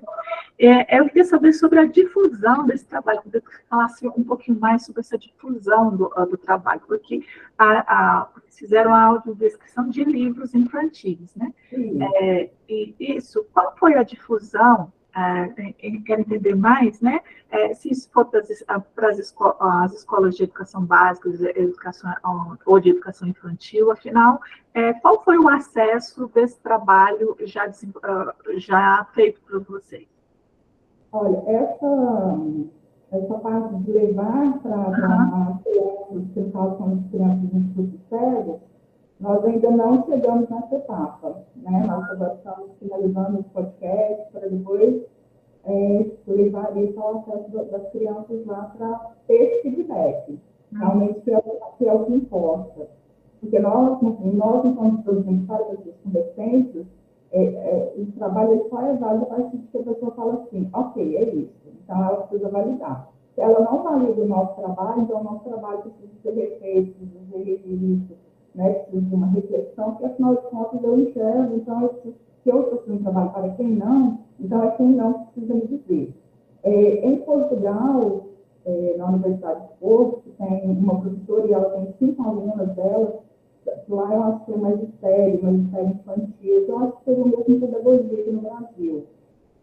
eu queria saber sobre a difusão desse trabalho, queria que você falasse um pouquinho mais sobre essa difusão do trabalho, porque fizeram a audiodescrição de livros infantis, E qual foi a difusão quer entender mais, né? Se isso for para as escolas de educação básica ou de educação infantil, afinal, qual foi o acesso desse trabalho já feito por vocês? Olha, essa parte de levar para crianças, que no caso são as crianças em estudo cego, nós ainda não chegamos nessa etapa, né? Nós agora estamos finalizando os podcasts para depois levar isso ao acesso das crianças lá para ter esse feedback, realmente que é o que importa. Porque nós enquanto produzimos para pessoas com deficiências, o trabalho só é válido a partir de que a pessoa fala assim, ok, é isso. Então, ela precisa validar. Se ela não valida o nosso trabalho, então o nosso trabalho precisa ser refeito, precisa ser revisto, né? Precisa de uma reflexão, porque afinal de contas eu enxergo, então se eu estou fazendo um trabalho para quem não, então é quem não que precisa me dizer. Em Portugal, na Universidade de Porto, tem uma professora e ela tem 5 alunas dela. Lá eu acho que é magistério infantil, eu acho que seria o mesmo pedagogia aqui no Brasil.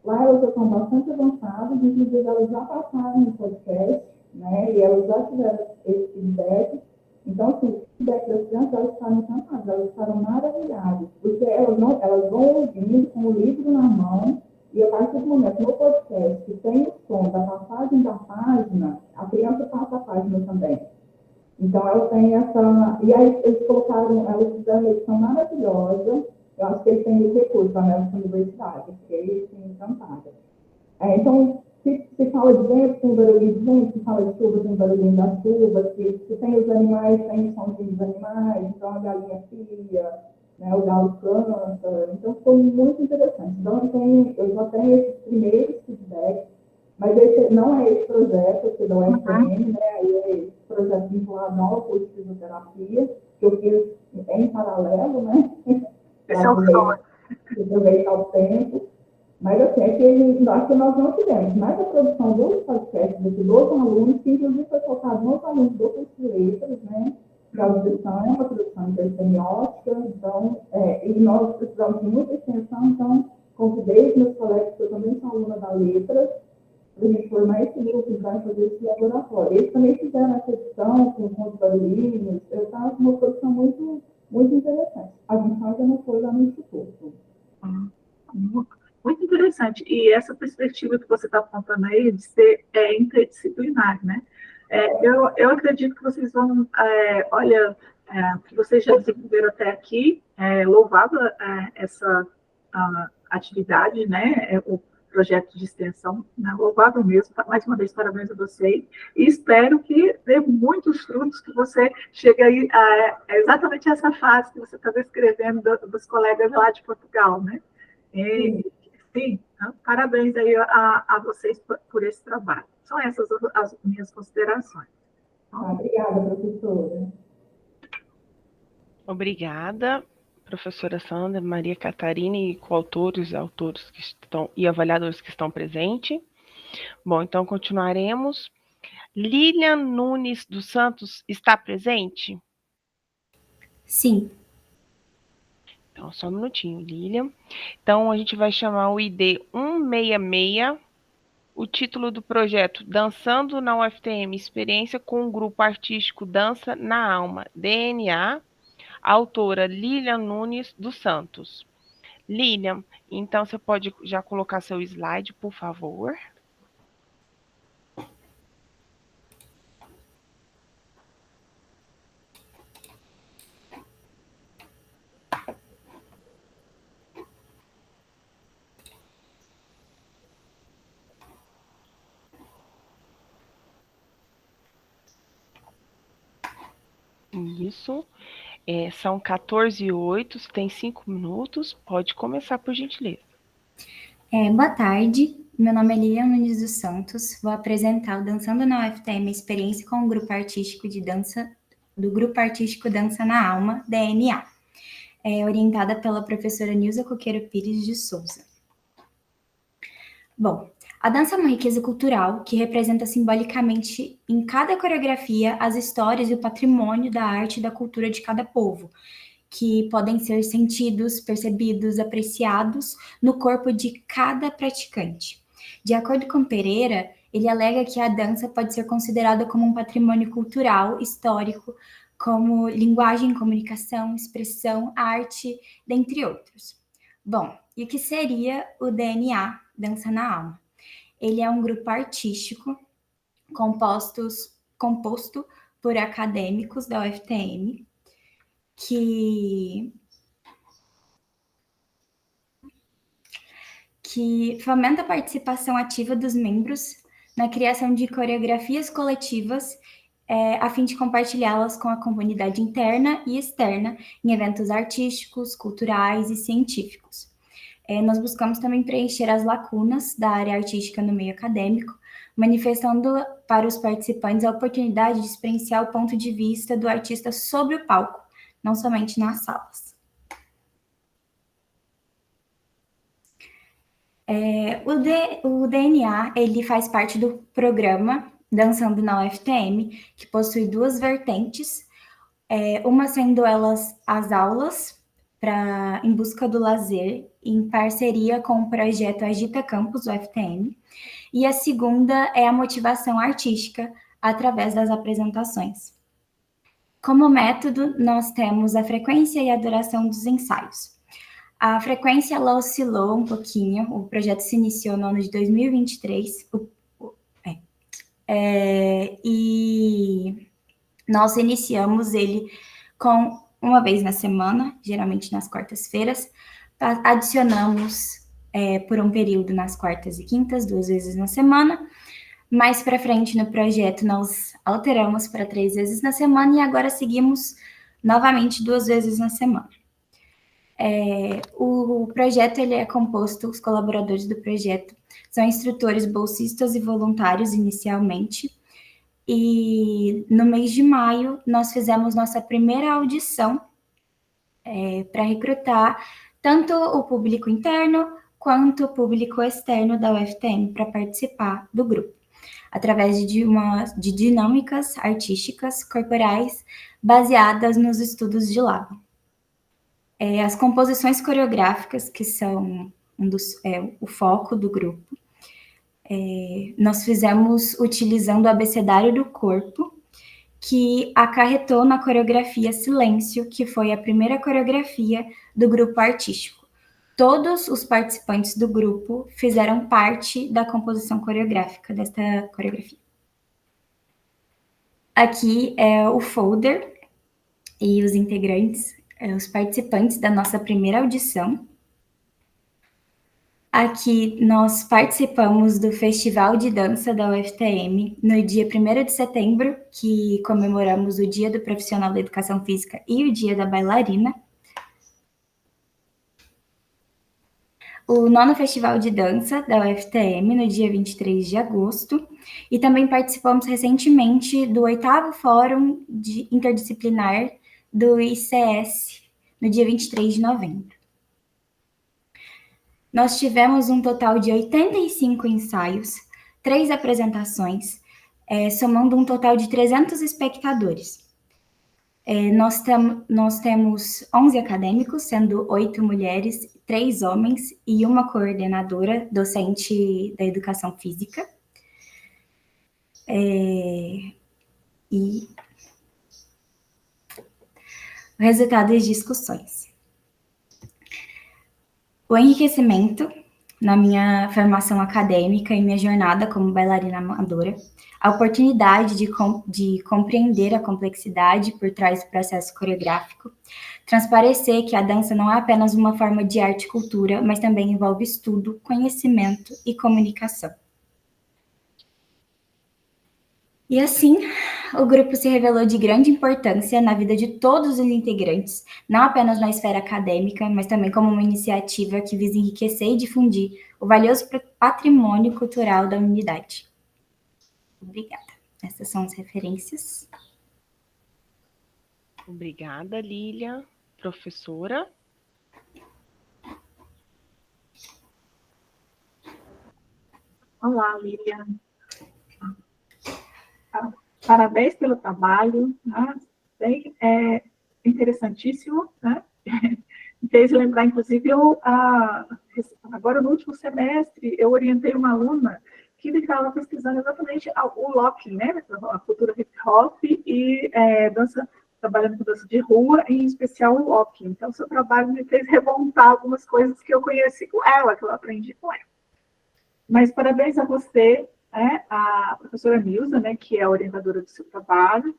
Lá elas já estão bastante avançadas, inclusive elas já passaram no podcast, né, e elas já tiveram esse feedback. Então, assim, o feedback das crianças, elas ficaram encantadas, elas ficaram maravilhadas, porque elas vão ouvindo com o livro na mão, e a partir do momento no podcast que tem o som da passagem da página, a criança passa a página também. Então, ela tem essa... E aí, eles fizeram uma edição maravilhosa. Eu acho que eles têm esse recurso lá nessa universidade, porque eles têm encantada. Então, se fala de vento, tem barulhinho de vento, se fala de chuva, tem barulhinho da chuva, se tem os animais, tem o somzinho dos animais, então a galinha pia, né, o galo canta. Então, ficou muito interessante. Então, eu já tenho esses primeiros feedbacks. Mas esse não é esse projeto aqui da UFM, né? Aí é esse projeto vinculado ao curso de fisioterapia, que eu fiz em paralelo, né? Para aproveitar o tempo. Mas assim, acho que nós não tivemos. Mas a produção dos podcasts dos alunos, que inclusive foi focado nos alunos do curso de letras, né? Que a audição é uma produção intersemiótica, então, e nós precisamos de muita extensão, então convidei os meus colegas, que eu também sou aluna da letras, para a gente formar esse grupo e vai fazer esse laboratório. Eles também fizeram essa edição com os barulhinhos, está uma produção muito, muito interessante. A gente ainda não foi lá no Instituto. Muito interessante. E essa perspectiva que você está apontando aí de ser interdisciplinar, né? Eu acredito que vocês vão, que vocês já desenvolveram até aqui, louvável essa atividade, né? O projeto de extensão, né? Louvável mesmo. Mais uma vez, parabéns a vocês. E espero que dê muitos frutos, que você chegue aí a exatamente essa fase que você está descrevendo dos colegas lá de Portugal, né? Sim, parabéns aí a vocês por esse trabalho. São essas as minhas considerações. Obrigada, professora. Obrigada, professora Sandra, Maria Catarina e coautores, autores que estão e avaliadores que estão presentes. Bom, então continuaremos. Lilian Nunes dos Santos está presente? Sim. Então, só um minutinho, Lilian. Então, a gente vai chamar o ID 166, o título do projeto Dançando na UFTM, experiência com o grupo artístico Dança na Alma, DNA, autora Lilian Nunes dos Santos. Lilian, então você pode já colocar seu slide, por favor? Isso. São 14h08, você tem 5 minutos. Pode começar, por gentileza. Boa tarde, meu nome é Lilian Nunes dos Santos. Vou apresentar o Dançando na UFTM, experiência com o grupo artístico de dança, do Grupo Artístico Dança na Alma, DNA, orientada pela professora Nilza Coqueiro Pires de Souza. Bom, a dança é uma riqueza cultural que representa simbolicamente em cada coreografia as histórias e o patrimônio da arte e da cultura de cada povo. que podem ser sentidos, percebidos, apreciados no corpo de cada praticante. De acordo com Pereira, ele alega que a dança pode ser considerada como um patrimônio cultural, histórico, como linguagem, comunicação, expressão, arte, dentre outros. Bom, e o que seria o DNA Dança na Alma? Ele é um grupo artístico composto por acadêmicos da UFTM que fomenta a participação ativa dos membros na criação de coreografias coletivas a fim de compartilhá-las com a comunidade interna e externa em eventos artísticos, culturais e científicos. Nós buscamos também preencher as lacunas da área artística no meio acadêmico, manifestando para os participantes a oportunidade de experienciar o ponto de vista do artista sobre o palco, não somente nas salas. O DNA, ele faz parte do programa Dançando na UFTM, que possui duas vertentes, uma sendo elas as aulas em busca do lazer, em parceria com o projeto Agita Campus UFTM, e a segunda é a motivação artística através das apresentações. Como método, nós temos a frequência e a duração dos ensaios. A frequência, ela oscilou um pouquinho, o projeto se iniciou no ano de 2023, e nós iniciamos ele com uma vez na semana, geralmente nas quartas-feiras, adicionamos por um período nas quartas e quintas, 2 vezes na semana. Mais para frente no projeto nós alteramos para 3 vezes na semana e agora seguimos novamente 2 vezes na semana. O projeto ele é composto, os colaboradores do projeto são instrutores, bolsistas e voluntários inicialmente. E no mês de maio nós fizemos nossa primeira audição para recrutar tanto o público interno quanto o público externo da UFTM para participar do grupo, através de dinâmicas artísticas corporais baseadas nos estudos de Lava. As composições coreográficas, que são o foco do grupo, nós fizemos utilizando o abecedário do corpo, que acarretou na coreografia Silêncio, que foi a primeira coreografia do grupo artístico. Todos os participantes do grupo fizeram parte da composição coreográfica desta coreografia. Aqui é o folder e os integrantes, os participantes da nossa primeira audição. Aqui nós participamos do Festival de Dança da UFTM no dia 1º de setembro, que comemoramos o Dia do Profissional da Educação Física e o Dia da Bailarina. O 9º Festival de Dança da UFTM no dia 23 de agosto. E também participamos recentemente do 8º Fórum Interdisciplinar do ICS no dia 23 de novembro. Nós tivemos um total de 85 ensaios, 3 apresentações, somando um total de 300 espectadores. Nós temos 11 acadêmicos, sendo 8 mulheres, 3 homens e uma coordenadora, docente da educação física. E resultados das discussões. O enriquecimento na minha formação acadêmica e minha jornada como bailarina amadora, a oportunidade de compreender a complexidade por trás do processo coreográfico, transparecer que a dança não é apenas uma forma de arte e cultura, mas também envolve estudo, conhecimento e comunicação. E assim, o grupo se revelou de grande importância na vida de todos os integrantes, não apenas na esfera acadêmica, mas também como uma iniciativa que visa enriquecer e difundir o valioso patrimônio cultural da unidade. Obrigada. Essas são as referências. Obrigada, Lília. Professora? Olá, Lília. Parabéns pelo trabalho. Né? interessantíssimo, né? Me fez lembrar, inclusive, agora no último semestre, eu orientei uma aluna que estava pesquisando exatamente o locking, né? A cultura hip hop e dança, trabalhando com dança de rua, em especial o locking. Então, o seu trabalho me fez remontar algumas coisas que eu conheci com ela, que eu aprendi com ela. Mas parabéns a você, né, a professora Nilza, né, que é a orientadora do seu trabalho,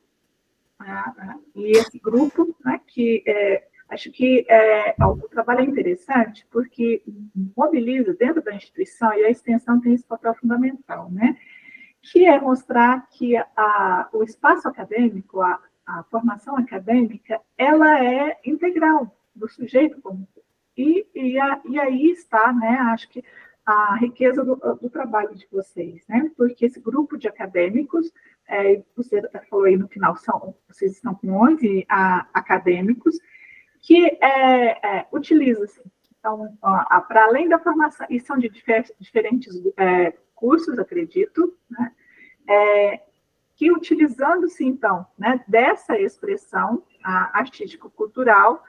e esse grupo, né, que acho que o trabalho é interessante porque mobiliza dentro da instituição, e a extensão tem esse papel fundamental, né, que é mostrar que o espaço acadêmico, a formação acadêmica, ela é integral do sujeito como e aí está, né, acho que a riqueza do trabalho de vocês, né, porque esse grupo de acadêmicos, você falou aí no final, vocês estão com 11 acadêmicos, que utilizam, assim, então, para além da formação, e são de diferentes cursos, acredito, né, que utilizando-se, então, né, dessa expressão artístico-cultural,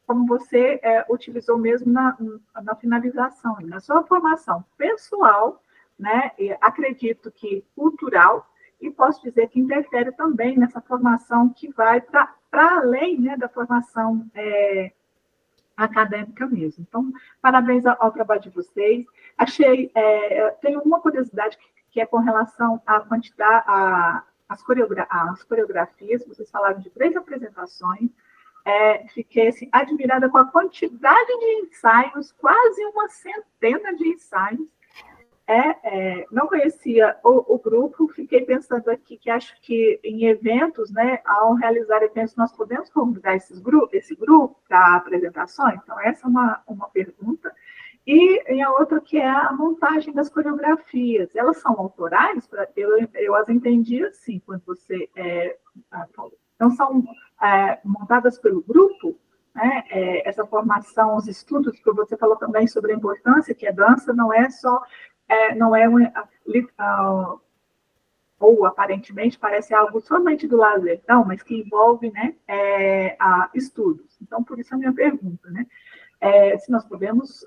como você utilizou mesmo na finalização, na sua formação pessoal, né, acredito que cultural, e posso dizer que interfere também nessa formação que vai para além, né, da formação acadêmica mesmo. Então, parabéns ao trabalho de vocês. Tenho uma curiosidade que é com relação à quantidade, às coreografias. Vocês falaram de 3 apresentações. Fiquei assim, admirada com a quantidade de ensaios, quase uma centena de ensaios. Não conhecia o grupo, fiquei pensando aqui que acho que em eventos, né, ao realizar eventos, nós podemos convidar esse grupo para apresentações? Então, essa é uma pergunta. E a outra que é a montagem das coreografias. Elas são autorais? Eu as entendi assim, quando você falou. Então, são montadas pelo grupo, né? Essa formação, os estudos, que você falou também sobre a importância que a dança não é só, ou aparentemente parece algo somente do lazer, não, mas que envolve, né, estudos. Então, por isso a minha pergunta, né? Se nós podemos,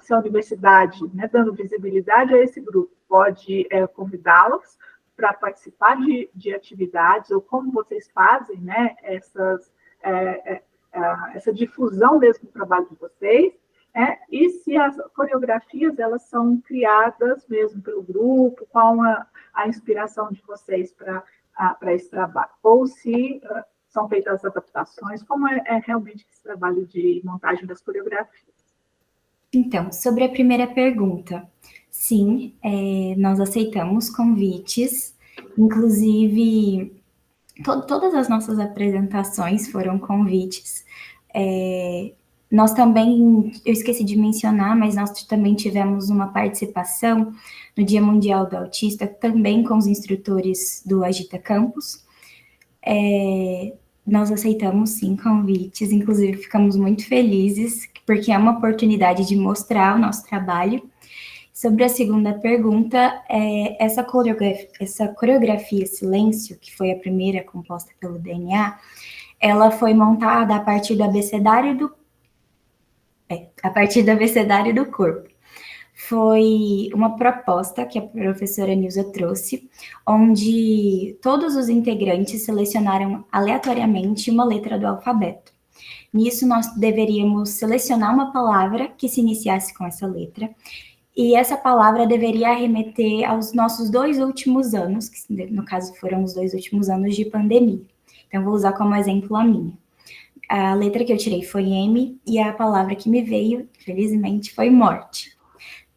se a universidade, né, dando visibilidade a esse grupo, pode convidá-los para participar de atividades, ou como vocês fazem, né, essa difusão mesmo do trabalho de vocês, e se as coreografias elas são criadas mesmo pelo grupo, qual a inspiração de vocês para esse trabalho, ou se são feitas as adaptações, como é realmente esse trabalho de montagem das coreografias. Então, sobre a primeira pergunta, sim, nós aceitamos convites, inclusive todas as nossas apresentações foram convites. Nós também, eu esqueci de mencionar, mas nós também tivemos uma participação no Dia Mundial do Autista, também com os instrutores do Agita Campus. Nós aceitamos, sim, convites, inclusive ficamos muito felizes, porque é uma oportunidade de mostrar o nosso trabalho. Sobre a segunda pergunta, essa coreografia Silêncio, que foi a primeira composta pelo DNA, ela foi montada a partir do abecedário do corpo. Foi uma proposta que a professora Nilza trouxe, onde todos os integrantes selecionaram aleatoriamente uma letra do alfabeto. Nisso, nós deveríamos selecionar uma palavra que se iniciasse com essa letra, e essa palavra deveria remeter aos nossos 2 últimos anos, que no caso foram os 2 últimos anos de pandemia. Então, vou usar como exemplo a minha. A letra que eu tirei foi M, e a palavra que me veio, felizmente, foi morte.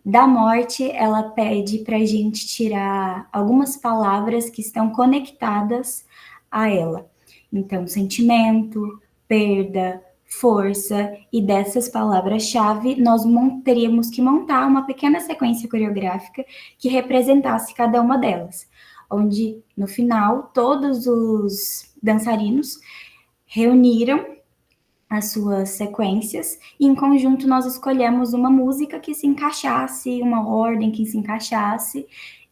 Da morte, ela pede para a gente tirar algumas palavras que estão conectadas a ela. Então, sentimento, perda, força, e dessas palavras-chave, nós teríamos que montar uma pequena sequência coreográfica que representasse cada uma delas, onde, no final, todos os dançarinos reuniram as suas sequências, e em conjunto nós escolhemos uma música que se encaixasse, uma ordem que se encaixasse,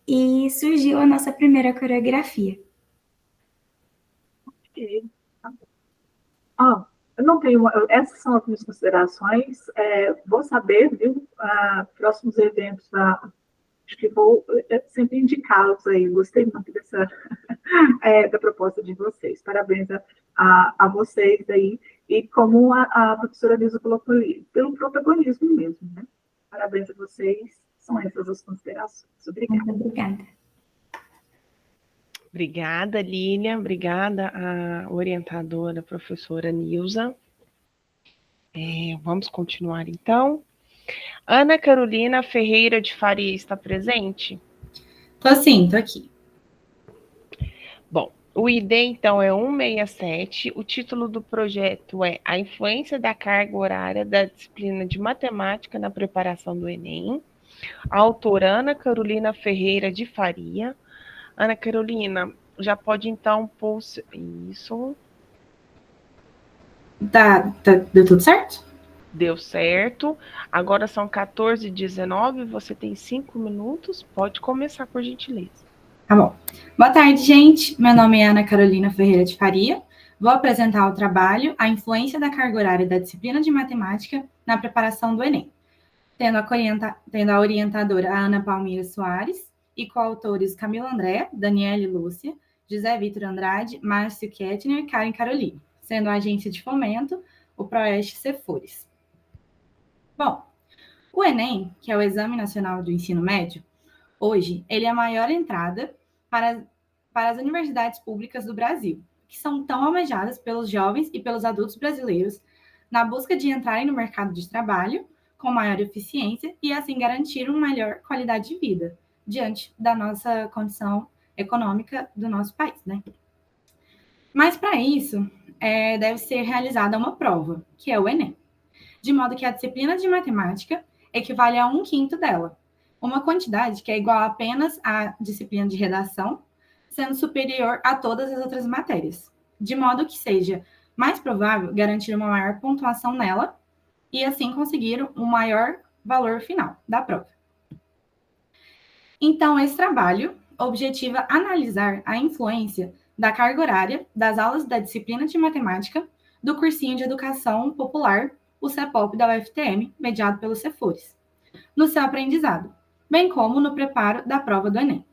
e surgiu a nossa primeira coreografia. Ok. Eu não tenho, essas são as minhas considerações. Vou saber, viu, próximos eventos, acho que vou sempre indicá-los aí. Gostei muito da proposta de vocês. Parabéns a vocês aí, e como a professora Lisa colocou ali, pelo protagonismo mesmo, né? Parabéns a vocês, são essas as considerações. Obrigada. Muito obrigada. Obrigada, Lília. Obrigada à orientadora, professora Nilza. Vamos continuar, então. Ana Carolina Ferreira de Faria está presente? Tô sim, tô aqui. Bom, o ID, então, é 167. O título do projeto é A Influência da Carga Horária da Disciplina de Matemática na Preparação do Enem. A autora Ana Carolina Ferreira de Faria. Ana Carolina, já pode, então, pôr isso. Deu tudo certo? Deu certo. Agora são 14h19, você tem 5 minutos. Pode começar, por gentileza. Tá bom. Boa tarde, gente. Meu nome é Ana Carolina Ferreira de Faria. Vou apresentar o trabalho A Influência da Carga Horária da Disciplina de Matemática na Preparação do Enem, tendo a orientadora Ana Palmira Soares e coautores Camila André, Daniele Lúcia, José Vitor Andrade, Márcio Kettner e Karen Caroline, sendo a agência de fomento o Proeste Cefores. Bom, o Enem, que é o Exame Nacional do Ensino Médio, hoje ele é a maior entrada para as universidades públicas do Brasil, que são tão almejadas pelos jovens e pelos adultos brasileiros na busca de entrarem no mercado de trabalho com maior eficiência e assim garantir uma melhor qualidade de vida diante da nossa condição econômica do nosso país, né? Mas para isso, deve ser realizada uma prova, que é o Enem, de modo que a disciplina de matemática equivale a 1/5 dela, uma quantidade que é igual apenas à disciplina de redação, sendo superior a todas as outras matérias, de modo que seja mais provável garantir uma maior pontuação nela e assim conseguir um maior valor final da prova. Então, esse trabalho objetiva analisar a influência da carga horária das aulas da disciplina de matemática do cursinho de educação popular, o CEPOP da UFTM, mediado pelos Cefores, no seu aprendizado, bem como no preparo da prova do Enem.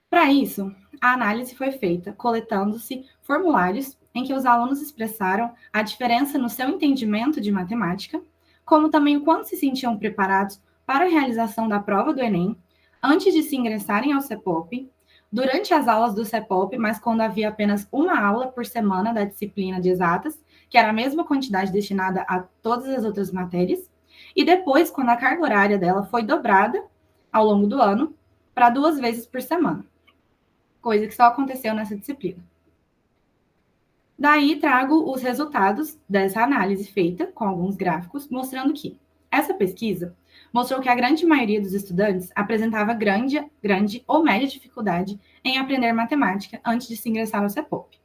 Para isso, a análise foi feita coletando-se formulários em que os alunos expressaram a diferença no seu entendimento de matemática, como também o quanto se sentiam preparados para a realização da prova do Enem, antes de se ingressarem ao CEPOP, durante as aulas do CEPOP, mas quando havia apenas uma aula por semana da disciplina de exatas, que era a mesma quantidade destinada a todas as outras matérias, e depois, quando a carga horária dela foi dobrada ao longo do ano para 2 vezes por semana, coisa que só aconteceu nessa disciplina. Daí trago os resultados dessa análise feita com alguns gráficos, mostrando que essa pesquisa mostrou que a grande maioria dos estudantes apresentava grande ou média dificuldade em aprender matemática antes de se ingressar ao CEPOP.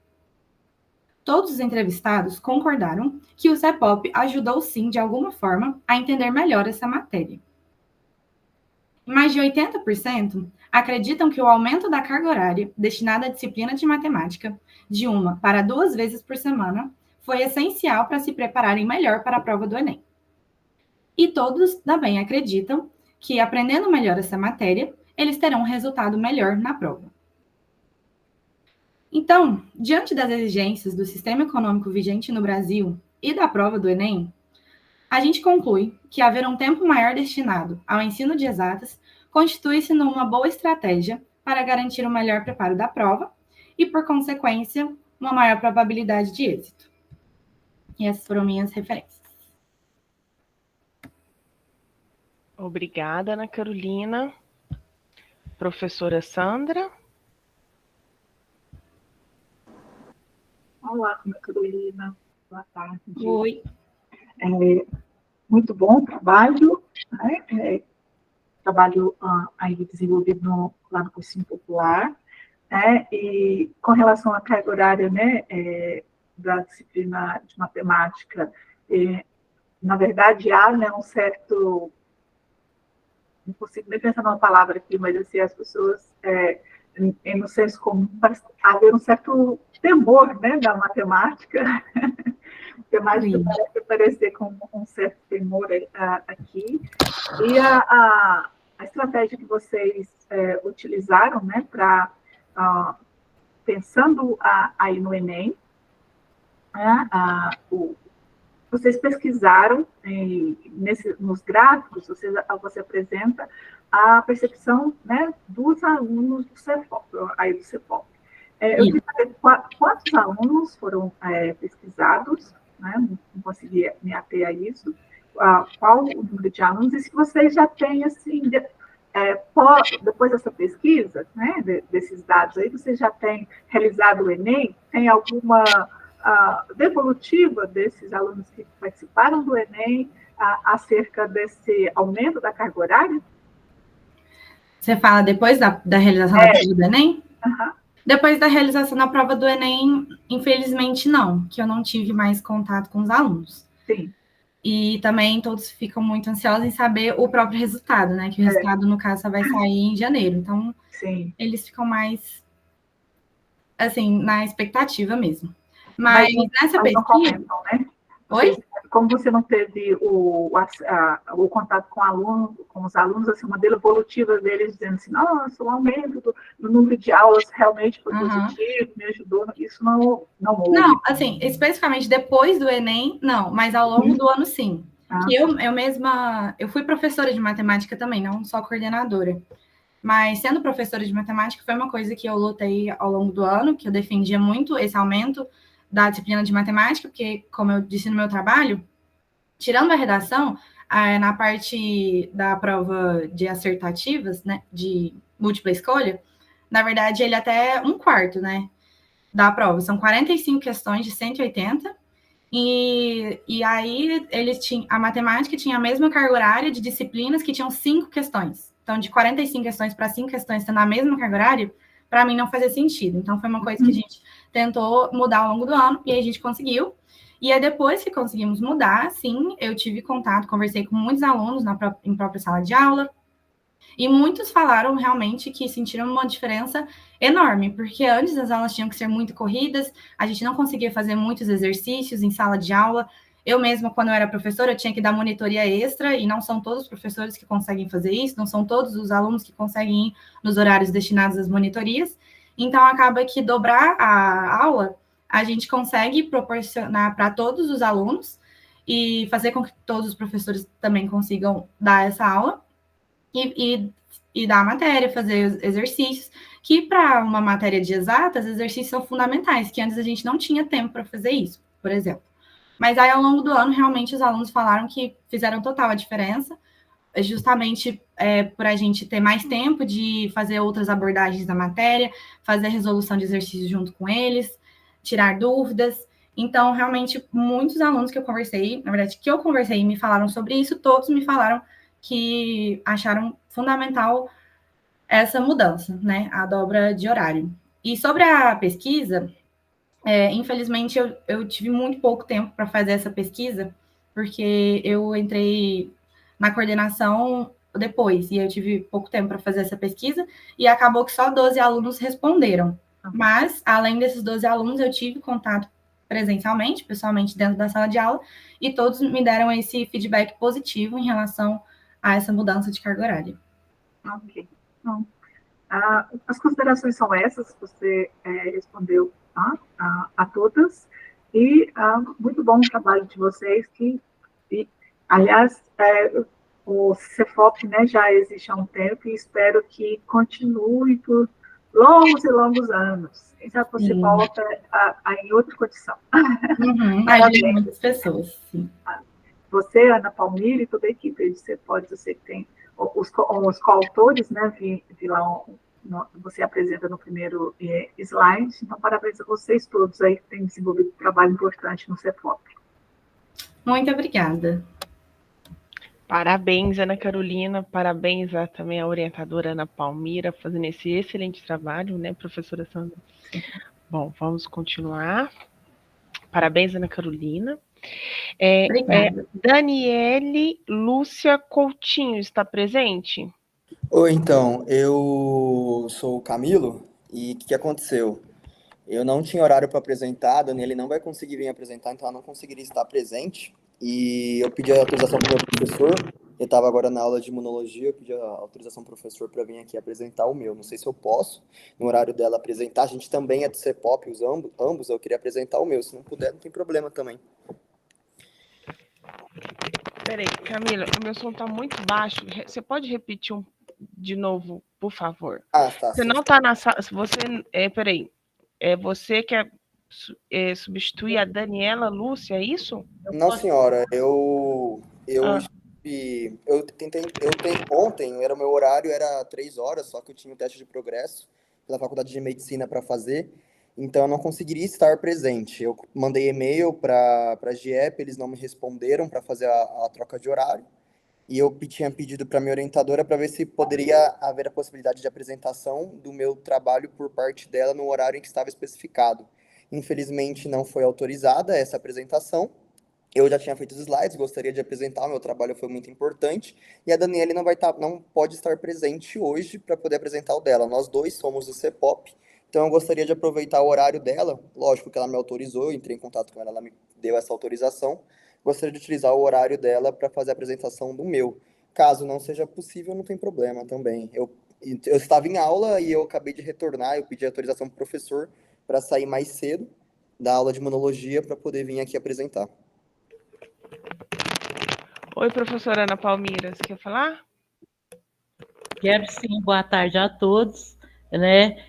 Todos os entrevistados concordaram que o CEPOP ajudou sim, de alguma forma, a entender melhor essa matéria. Mais de 80% acreditam que o aumento da carga horária destinada à disciplina de matemática, de 1 para 2 vezes por semana, foi essencial para se prepararem melhor para a prova do Enem. E todos também acreditam que, aprendendo melhor essa matéria, eles terão um resultado melhor na prova. Então, diante das exigências do sistema econômico vigente no Brasil e da prova do Enem, a gente conclui que haver um tempo maior destinado ao ensino de exatas constitui-se numa boa estratégia para garantir um melhor preparo da prova e, por consequência, uma maior probabilidade de êxito. E essas foram minhas referências. Obrigada, Ana Carolina. Professora Sandra. Olá, Ana Carolina. Boa tarde. Oi. Muito bom trabalho, né? Trabalho aí desenvolvido lá no cursinho popular, né? E com relação à carga horária, né, da disciplina de matemática, na verdade há, né, um certo, não consigo nem pensar numa palavra aqui, mas assim, as pessoas, no senso comum, parece haver um certo temor, né, da matemática. Matemática parece aparecer com um certo temor aqui. E a estratégia que vocês utilizaram, né, para pensando aí no Enem, né, vocês pesquisaram nos gráficos, você apresenta a percepção, né, dos alunos do CEPOP, aí do CEPOP. Eu queria saber quantos alunos foram pesquisados, né, não consegui me ater a isso, qual o número de alunos, e se vocês já têm, assim, depois dessa pesquisa, né, desses dados aí, vocês já têm realizado o Enem, tem alguma devolutiva desses alunos que participaram do Enem acerca desse aumento da carga horária? Você fala depois da realização da prova do Enem? Uhum. Depois da realização da prova do Enem, infelizmente não, que eu não tive mais contato com os alunos. Sim. E também todos ficam muito ansiosos em saber o próprio resultado, né? Que o resultado, no caso, só vai sair em janeiro. Então, sim, eles ficam mais, assim, na expectativa mesmo. Mas nessa pesquisa... Comentam, né? Oi? Como você não teve o contato com os alunos, assim, uma devolutiva deles dizendo assim, nossa, o aumento do número de aulas realmente foi positivo, me ajudou, isso não houve. Não, assim, especificamente depois do Enem, não, mas ao longo do ano, sim. Que eu fui professora de matemática também, não só coordenadora. Mas sendo professora de matemática, foi uma coisa que eu lutei ao longo do ano, que eu defendia muito esse aumento da disciplina de matemática, porque, como eu disse no meu trabalho, tirando a redação, na parte da prova de assertativas, né, de múltipla escolha, na verdade, ele até 1/4, né, da prova. São 45 questões de 180, e aí a matemática tinha a mesma carga horária de disciplinas que tinham 5 questões. Então, de 45 questões para 5 questões tendo a mesma carga horária, para mim não fazia sentido. Então, foi uma coisa que a gente tentou mudar ao longo do ano, e aí a gente conseguiu. E aí, depois que conseguimos mudar, sim, eu tive contato, conversei com muitos alunos em própria sala de aula, e muitos falaram realmente que sentiram uma diferença enorme, porque antes as aulas tinham que ser muito corridas, a gente não conseguia fazer muitos exercícios em sala de aula. Eu mesma, quando eu era professora, eu tinha que dar monitoria extra, e não são todos os professores que conseguem fazer isso, não são todos os alunos que conseguem ir nos horários destinados às monitorias. Então, acaba que dobrar a aula, a gente consegue proporcionar para todos os alunos e fazer com que todos os professores também consigam dar essa aula e dar a matéria, fazer exercícios, que para uma matéria de exatas, exercícios são fundamentais, que antes a gente não tinha tempo para fazer isso, por exemplo. Mas aí, ao longo do ano, realmente, os alunos falaram que fizeram total a diferença, justamente por a gente ter mais tempo de fazer outras abordagens da matéria, fazer resolução de exercícios junto com eles, tirar dúvidas. Então, realmente, muitos alunos que eu conversei, na verdade, que eu conversei e me falaram sobre isso, todos me falaram que acharam fundamental essa mudança, né, a dobra de horário. E sobre a pesquisa... infelizmente, eu tive muito pouco tempo para fazer essa pesquisa, porque eu entrei na coordenação depois, e eu tive pouco tempo para fazer essa pesquisa, e acabou que só 12 alunos responderam. Mas, além desses 12 alunos, eu tive contato presencialmente, pessoalmente, dentro da sala de aula, e todos me deram esse feedback positivo em relação a essa mudança de carga horária. Ok. Bom, as considerações são essas, você respondeu a todas, e muito bom o trabalho de vocês, aliás, o CEPOP, né, já existe há um tempo, e espero que continue por longos e longos anos. Quem sabe você volta em outra condição. Ajuda muitas pessoas, sim. Você, Ana Palmira, e toda a equipe de CEPOD, você que tem os coautores, né, vi lá você apresenta no primeiro slide, então parabéns a vocês todos aí que têm desenvolvido um trabalho importante no CEPOP. Muito obrigada. Parabéns, Ana Carolina, parabéns também à orientadora Ana Palmira, fazendo esse excelente trabalho, né, professora Sandra? Bom, vamos continuar. Parabéns, Ana Carolina. Daniele Lúcia Coutinho está presente? Oi, então, eu sou o Camilo, e o que aconteceu? Eu não tinha horário para apresentar, a Daniela não vai conseguir vir apresentar, então ela não conseguiria estar presente. E eu pedi a autorização para o meu professor, eu estava agora na aula de imunologia, eu pedi a autorização do professor para vir aqui apresentar o meu. Não sei se eu posso, no horário dela, apresentar. A gente também é do CEPOP, ambos, eu queria apresentar o meu. Se não puder, não tem problema também. Peraí, Camila, o meu som tá muito baixo. Você pode repetir de novo, por favor? Ah, tá. Você Sim. não tá na sala. Você. Peraí. É você que substituir a Daniela Lúcia, é isso? Não, senhora, eu ontem, era o meu horário era 3 horas, só que eu tinha o teste de progresso pela Faculdade de Medicina para fazer, então eu não conseguiria estar presente. Eu mandei e-mail para a GIEP, eles não me responderam para fazer a troca de horário, e eu tinha pedido para minha orientadora para ver se poderia haver a possibilidade de apresentação do meu trabalho por parte dela no horário em que estava especificado. Infelizmente não foi autorizada essa apresentação. Eu já tinha feito os slides, gostaria de apresentar, o meu trabalho foi muito importante, e a Daniela não pode estar presente hoje para poder apresentar o dela. Nós dois somos do CEPOP, então eu gostaria de aproveitar o horário dela, lógico que ela me autorizou, eu entrei em contato com ela, ela me deu essa autorização, gostaria de utilizar o horário dela para fazer a apresentação do meu. Caso não seja possível, não tem problema também. Eu estava em aula e eu acabei de retornar, eu pedi autorização para o professor para sair mais cedo da aula de imunologia para poder vir aqui apresentar. Oi, professora Ana Palmira, você quer falar? Quero sim, boa tarde a todos, né?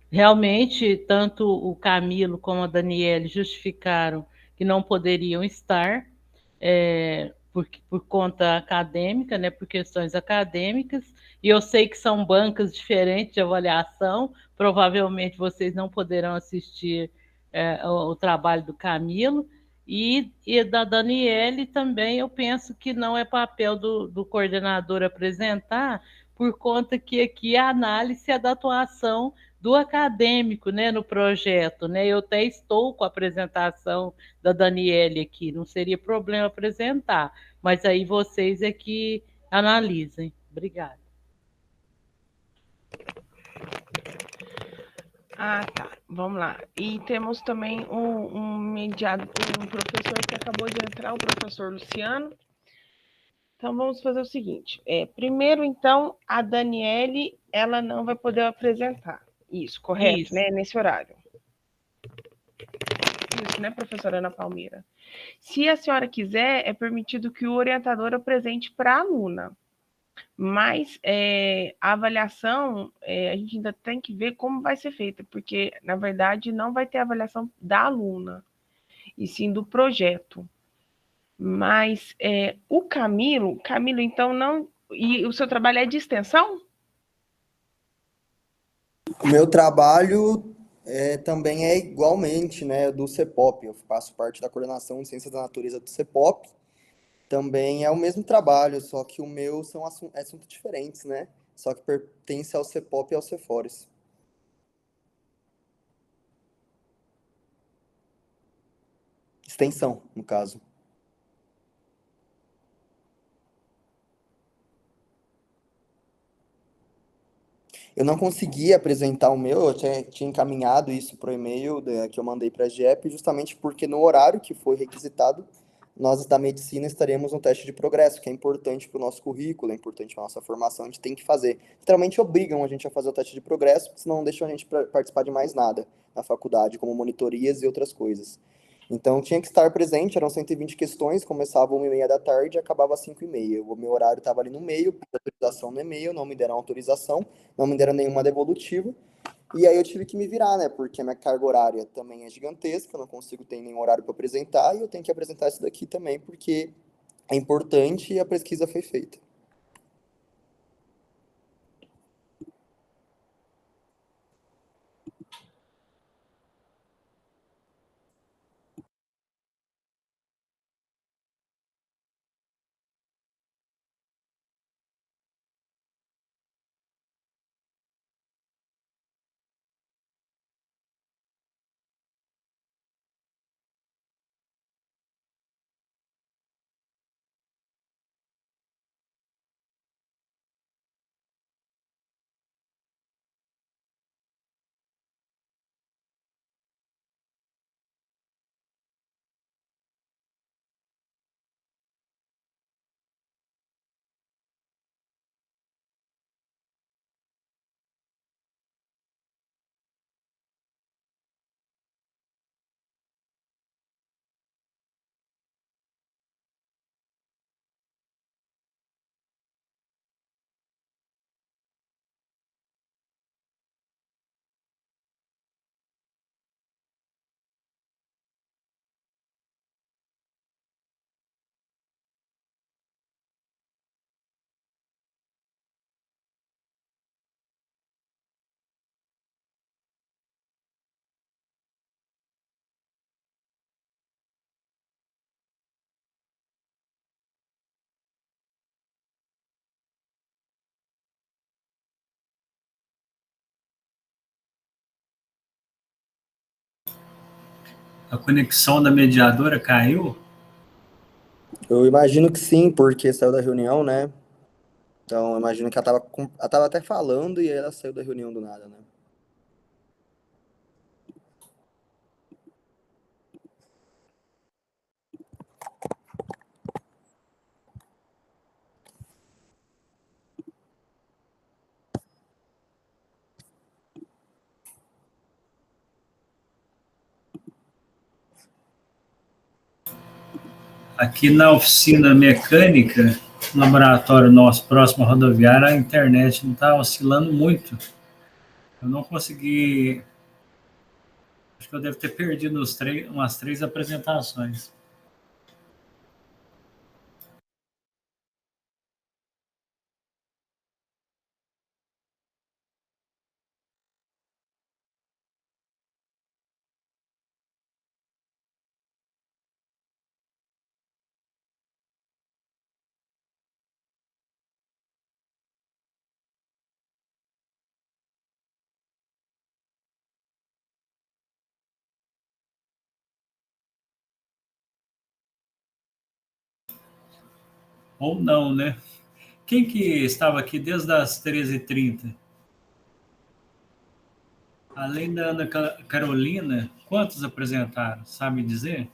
Realmente, tanto o Camilo como a Daniele justificaram que não poderiam estar por conta acadêmica, né? Por questões acadêmicas, e eu sei que são bancas diferentes de avaliação, provavelmente vocês não poderão assistir o trabalho do Camilo, e da Daniele também eu penso que não é papel do coordenador apresentar, por conta que aqui a análise é da atuação do acadêmico, né, no projeto, né? Eu até estou com a apresentação da Daniele aqui, não seria problema apresentar, mas aí vocês é que analisem. Obrigada. Ah, tá. Vamos lá. E temos também um professor que acabou de entrar, o professor Luciano. Então, vamos fazer o seguinte. Primeiro, então, a Daniele, ela não vai poder apresentar. Isso, correto, Isso. né? Nesse horário. Isso, né, professora Ana Palmeira? Se a senhora quiser, é permitido que o orientador apresente para a aluna. Mas a avaliação, a gente ainda tem que ver como vai ser feita, porque, na verdade, não vai ter avaliação da aluna, e sim do projeto. Mas o Camilo, então, não... E o seu trabalho é de extensão? O meu trabalho também é igualmente, né, do CEPOP. Eu faço parte da coordenação de Ciências da Natureza do CEPOP. Também é o mesmo trabalho, só que o meu são assuntos diferentes, né? Só que pertence ao CEPOP e ao Cefores. Extensão, no caso. Eu não consegui apresentar o meu, eu tinha encaminhado isso para o e-mail que eu mandei para a GEP, justamente porque no horário que foi requisitado, nós da medicina estaremos no teste de progresso, que é importante para o nosso currículo, é importante para a nossa formação, a gente tem que fazer. Literalmente obrigam a gente a fazer o teste de progresso, porque senão não deixam a gente participar de mais nada na faculdade, como monitorias e outras coisas. Então tinha que estar presente, eram 120 questões, começava 1h30 da tarde e acabava às 5h30. O meu horário estava ali no meio, pedi autorização no e-mail, não me deram autorização, não me deram nenhuma devolutiva. E aí eu tive que me virar, né? Porque a minha carga horária também é gigantesca, eu não consigo ter nenhum horário para apresentar, e eu tenho que apresentar isso daqui também, porque é importante e a pesquisa foi feita. A conexão da mediadora caiu? Eu imagino que sim, porque saiu da reunião, né? Então, eu imagino que ela tava até falando e aí ela saiu da reunião do nada, né? Aqui na oficina mecânica, no laboratório nosso próximo à rodoviária, a internet não está oscilando muito. Eu não consegui. Acho que eu devo ter perdido umas 3 apresentações. Ou não, né? Quem que estava aqui desde as 13h30? Além da Ana Carolina, quantos apresentaram? Sabe dizer?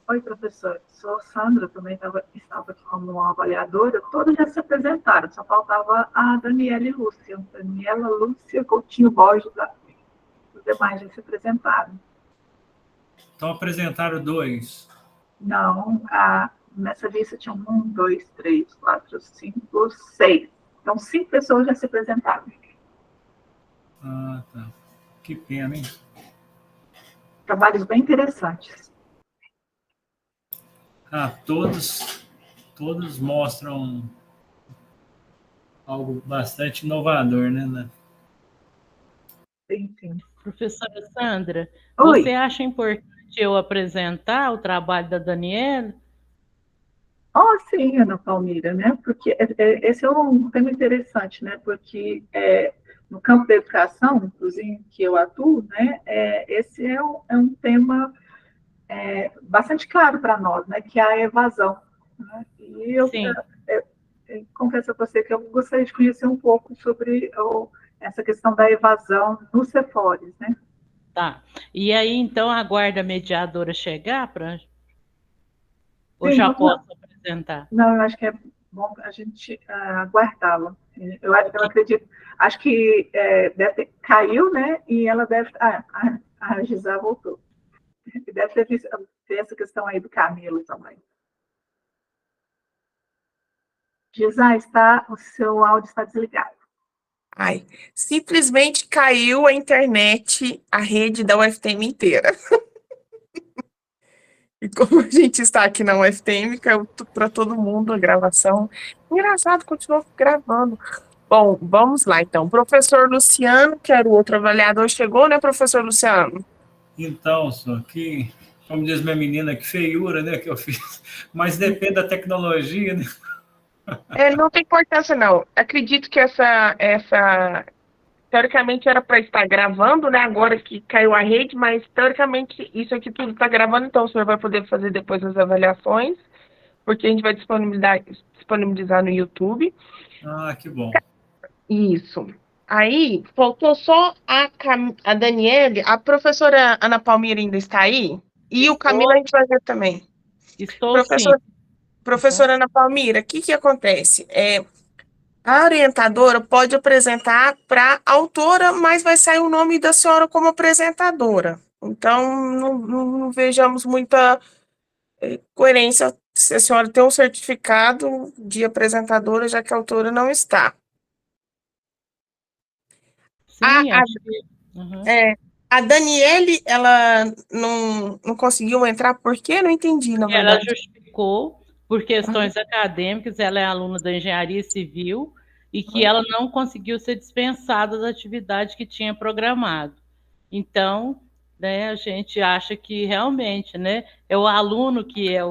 Oi, professor. Sou Sandra, também estava como avaliadora. Todos já se apresentaram, só faltava a Daniela Lúcia. Daniela Lúcia Coutinho Borges, os demais já se apresentaram. Então apresentaram 2. Não, nessa lista tinha 1, 2, 3, 4, 5, 6. Então, 5 pessoas já se apresentaram. Ah, tá. Que pena, hein? Trabalhos bem interessantes. Todos mostram algo bastante inovador, né? Sim, sim. Professora Sandra, Oi. você acha importante eu apresentar o trabalho da Daniela? Oh, sim, Ana Palmira, né? Porque esse é um tema interessante, né? Porque no campo da educação, inclusive, que eu atuo, né? Esse é um tema bastante claro para nós, né? Que é a evasão. Né? E eu confesso a você que eu gostaria de conhecer um pouco sobre essa questão da evasão nos Cefores, né? Tá. E aí, então, aguarda a mediadora chegar para... Ou Sim, já posso apresentar? Não, eu acho que é bom a gente aguardá-la. Eu acredito, acho que caiu, né? E ela deve. A Gisá voltou. Deve ter essa questão aí do Camilo também. Gisá, o seu áudio está desligado. Ai, simplesmente caiu a internet, a rede da UFTM inteira. E como a gente está aqui na UFTM, caiu para todo mundo a gravação. Engraçado, continuou gravando. Bom, vamos lá então. O professor Luciano, que era o outro avaliador, chegou, né, professor Luciano? Então, só que, como diz minha menina, que feiura, né, que eu fiz. Mas depende da tecnologia, né? Não tem importância, não. Acredito que teoricamente era para estar gravando, né? Agora que caiu a rede, mas teoricamente isso aqui tudo está gravando, então o senhor vai poder fazer depois as avaliações, porque a gente vai disponibilizar no YouTube. Ah, que bom. Isso. Aí, faltou só a Daniele. A professora Ana Palmira ainda está aí? E o Camilo a gente vai ver também. Estou sim. Professora Ana Palmira, o que acontece? A orientadora pode apresentar para a autora, mas vai sair o nome da senhora como apresentadora. Então, não vejamos muita coerência se a senhora tem um certificado de apresentadora, já que a autora não está. Sim, acho que... A Daniele, ela não conseguiu entrar, por quê? Não entendi, na verdade. Ela justificou, por questões acadêmicas, ela é aluna da engenharia civil e que ela não conseguiu ser dispensada da atividade que tinha programado. Então, né, a gente acha que realmente, né, é o aluno que é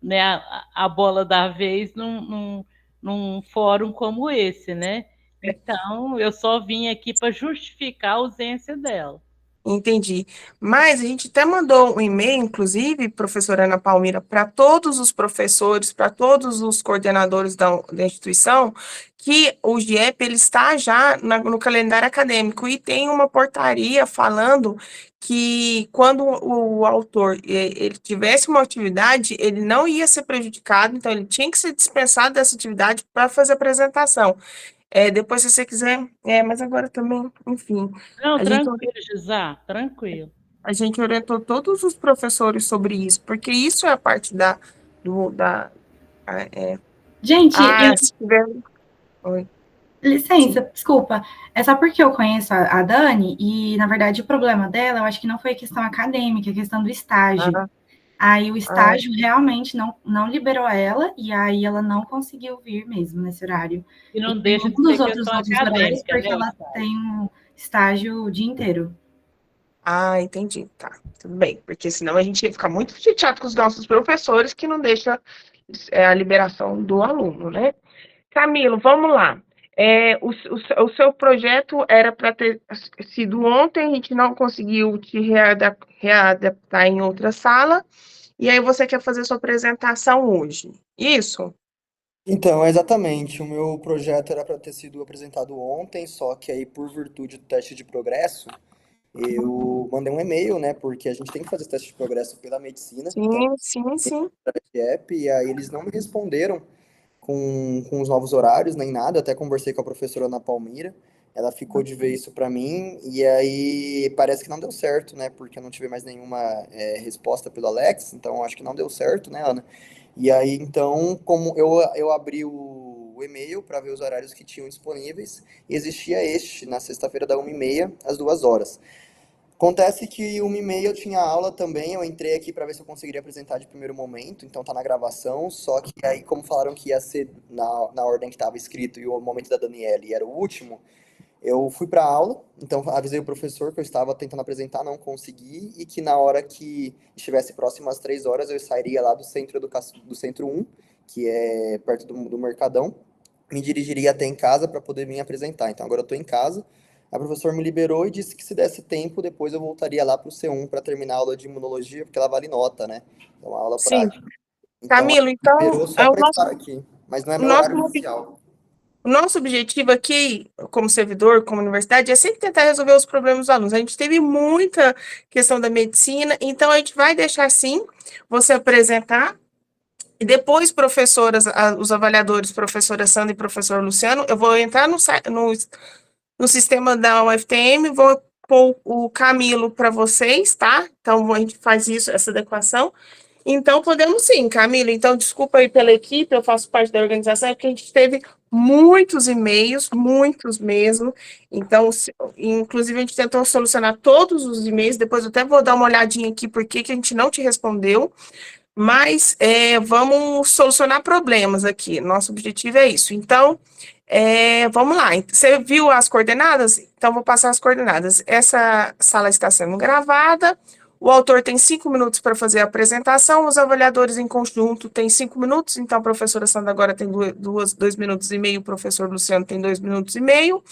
né, a bola da vez num fórum como esse, né? Então, eu só vim aqui para justificar a ausência dela. Entendi. Mas a gente até mandou um e-mail, inclusive, professora Ana Palmira, para todos os professores, para todos os coordenadores da instituição, que o GIEP ele está já no calendário acadêmico e tem uma portaria falando que quando o autor ele tivesse uma atividade, ele não ia ser prejudicado, então ele tinha que ser dispensado dessa atividade para fazer a apresentação. Depois, se você quiser, mas agora também, enfim. Não, A gente tranquilo, Gisá, tranquilo. a gente orientou todos os professores sobre isso, porque isso é a parte Gente, se tiver... Oi. licença, desculpa. É só porque eu conheço a Dani e, na verdade, o problema dela, eu acho que não foi questão acadêmica, é questão do estágio. Aí o estágio realmente não liberou ela, e aí ela não conseguiu vir mesmo nesse horário. E não E deixa de um dos ser outros questão horários, acadêmica, porque né? ela tem um estágio o dia inteiro. Entendi. Tá, tudo bem. Porque senão a gente ia ficar muito chateado com os nossos professores que não deixa a liberação do aluno, né? Camilo, vamos lá. O seu projeto era para ter sido ontem, a gente não conseguiu te readaptar em outra sala, e aí você quer fazer sua apresentação hoje. Isso? Então, exatamente. O meu projeto era para ter sido apresentado ontem, só que aí, por virtude do teste de progresso, eu mandei um e-mail, né? Porque a gente tem que fazer esse teste de progresso pela medicina. Sim. E aí eles não me responderam com os novos horários, nem nada. Até conversei com a professora Ana Palmira. Ela ficou de ver isso para mim, e aí parece que não deu certo, né? Porque eu não tive mais nenhuma resposta pelo Alex, então acho que não deu certo, né, Ana? E aí, então, como eu abri o e-mail para ver os horários que tinham disponíveis, e existia na sexta-feira, da 1h30 às 2h. Acontece que 1h30 eu tinha aula também, eu entrei aqui para ver se eu conseguiria apresentar de primeiro momento, então tá na gravação, só que aí, como falaram que ia ser na ordem que estava escrito e o momento da Daniele era o último, eu fui para aula, então avisei o professor que eu estava tentando apresentar, não consegui, e que na hora que estivesse próximo às 3h, eu sairia lá do centro 1, que é perto do Mercadão, me dirigiria até em casa para poder me apresentar. Então agora eu estou em casa, a professora me liberou e disse que se desse tempo, depois eu voltaria lá para o C1 para terminar a aula de imunologia, porque ela vale nota, né? É uma aula prática. Então, Camilo, ela me liberou só para estar aqui, mas não é meu horário oficial. O nosso objetivo aqui, como servidor, como universidade, é sempre tentar resolver os problemas dos alunos. A gente teve muita questão da medicina, então a gente vai deixar, sim, você apresentar, e depois, professoras, os avaliadores, professora Sandra e professor Luciano, eu vou entrar no sistema da UFTM, vou pôr o Camilo para vocês, tá? Então, a gente faz isso, essa adequação. Então, podemos sim, Camilo. Então, desculpa aí pela equipe, eu faço parte da organização, é porque a gente teve muitos e-mails, muitos mesmo. Então, inclusive, a gente tentou solucionar todos os e-mails, depois eu até vou dar uma olhadinha aqui por que a gente não te respondeu, mas vamos solucionar problemas aqui. Nosso objetivo é isso. Então, vamos lá. Você viu as coordenadas? Então, vou passar as coordenadas. Essa sala está sendo gravada. O autor tem 5 minutos para fazer a apresentação, os avaliadores em conjunto têm 5 minutos, então a professora Sandra agora tem 2 minutos e meio, o professor Luciano tem 2 minutos e meio.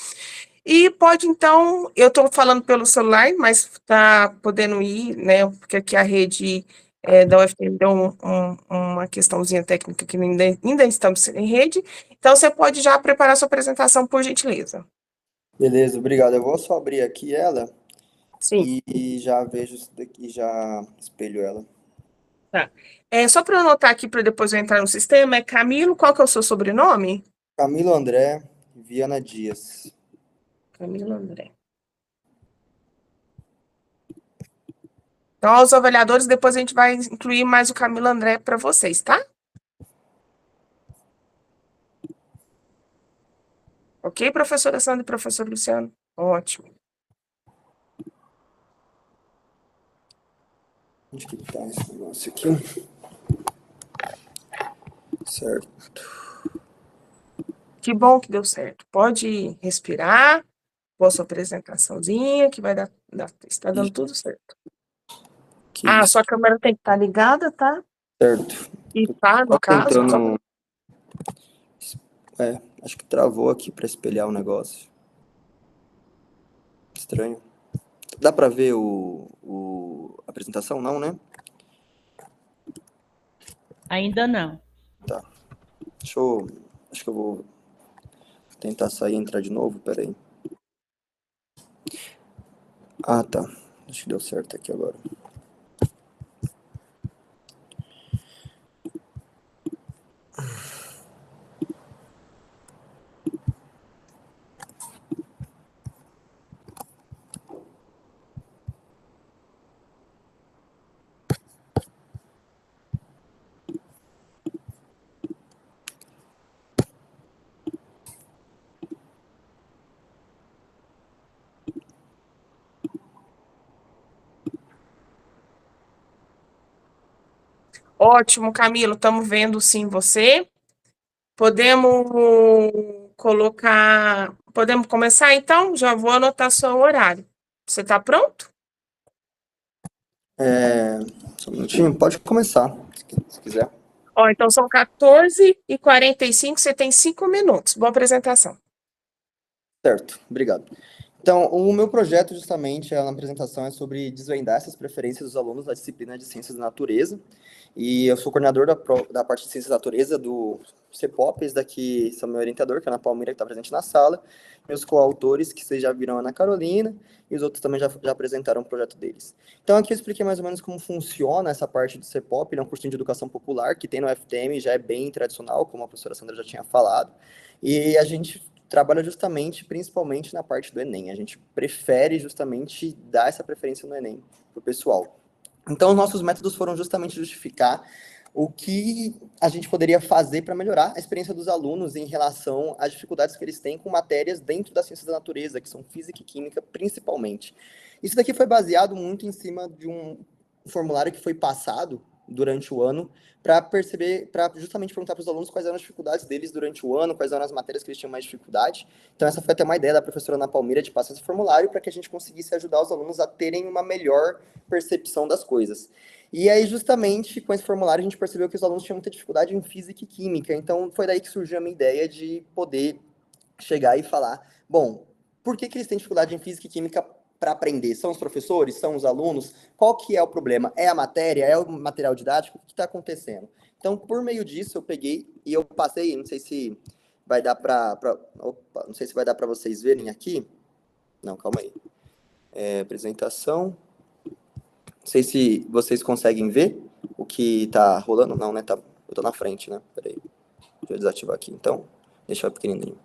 E pode, então, eu estou falando pelo celular, mas está podendo ir, né, porque aqui a rede da UFTM deu uma questãozinha técnica que ainda estamos em rede, então você pode já preparar sua apresentação, por gentileza. Beleza, obrigado. Eu vou só abrir aqui ela. Sim. E já vejo isso daqui, já espelho ela. Tá. Só para eu anotar aqui, para depois eu entrar no sistema, é Camilo, qual que é o seu sobrenome? Camilo André Viana Dias. Camilo André. Então, aos avaliadores, depois a gente vai incluir mais o Camilo André para vocês, tá? Ok, professora Sandra e professor Luciano? Ótimo. Onde que tá esse negócio aqui? Certo. Que bom que deu certo. Pode respirar, pôr sua apresentaçãozinha, que vai dar está dando tudo certo. Sua câmera tem que estar ligada, tá? Certo. E tá, no caso. Tentando... acho que travou aqui para espelhar o negócio. Estranho. Dá para ver a apresentação? Não, né? Ainda não. Tá. Acho que eu vou tentar sair e entrar de novo, peraí. Ah, tá. Acho que deu certo aqui agora. Ótimo, Camilo, estamos vendo sim você. Podemos começar então? Já vou anotar seu horário. Você está pronto? Só um minutinho, pode começar, se quiser. Então são 14h45, você tem 5 minutos. Boa apresentação. Certo, obrigado. Então, o meu projeto, justamente, na apresentação, é sobre desvendar essas preferências dos alunos da disciplina de Ciências da Natureza. E eu sou coordenador da parte de Ciências da Natureza do CEPOP. Esse daqui são meu orientador, que é a Ana Palmira, que está presente na sala. Meus coautores, que vocês já viram, a Ana Carolina, e os outros também já apresentaram o projeto deles. Então, aqui eu expliquei mais ou menos como funciona essa parte do CEPOP. Ele é um cursinho de educação popular, que tem no FTM, já é bem tradicional, como a professora Sandra já tinha falado. E a gente trabalha justamente, principalmente na parte do Enem. A gente prefere justamente dar essa preferência no Enem para o pessoal. Então, os nossos métodos foram justamente justificar o que a gente poderia fazer para melhorar a experiência dos alunos em relação às dificuldades que eles têm com matérias dentro das ciências da natureza, que são física e química, principalmente. Isso daqui foi baseado muito em cima de um formulário que foi passado durante o ano, para justamente perguntar para os alunos quais eram as dificuldades deles durante o ano, quais eram as matérias que eles tinham mais dificuldade. Então, essa foi até uma ideia da professora Ana Palmira de passar esse formulário para que a gente conseguisse ajudar os alunos a terem uma melhor percepção das coisas. E aí, justamente, com esse formulário, a gente percebeu que os alunos tinham muita dificuldade em física e química. Então, foi daí que surgiu a minha ideia de poder chegar e falar, bom, por que eles têm dificuldade em física e química para aprender? São os professores? São os alunos? Qual que é o problema? É a matéria? É o material didático? O que está acontecendo? Então, por meio disso, eu peguei e eu passei, não sei se vai dar não sei se vai dar para vocês verem aqui. Não, calma aí. Apresentação. Não sei se vocês conseguem ver o que está rolando. Não, né? Eu estou na frente, né? Peraí. Deixa eu desativar aqui, então. Deixar pequenininho.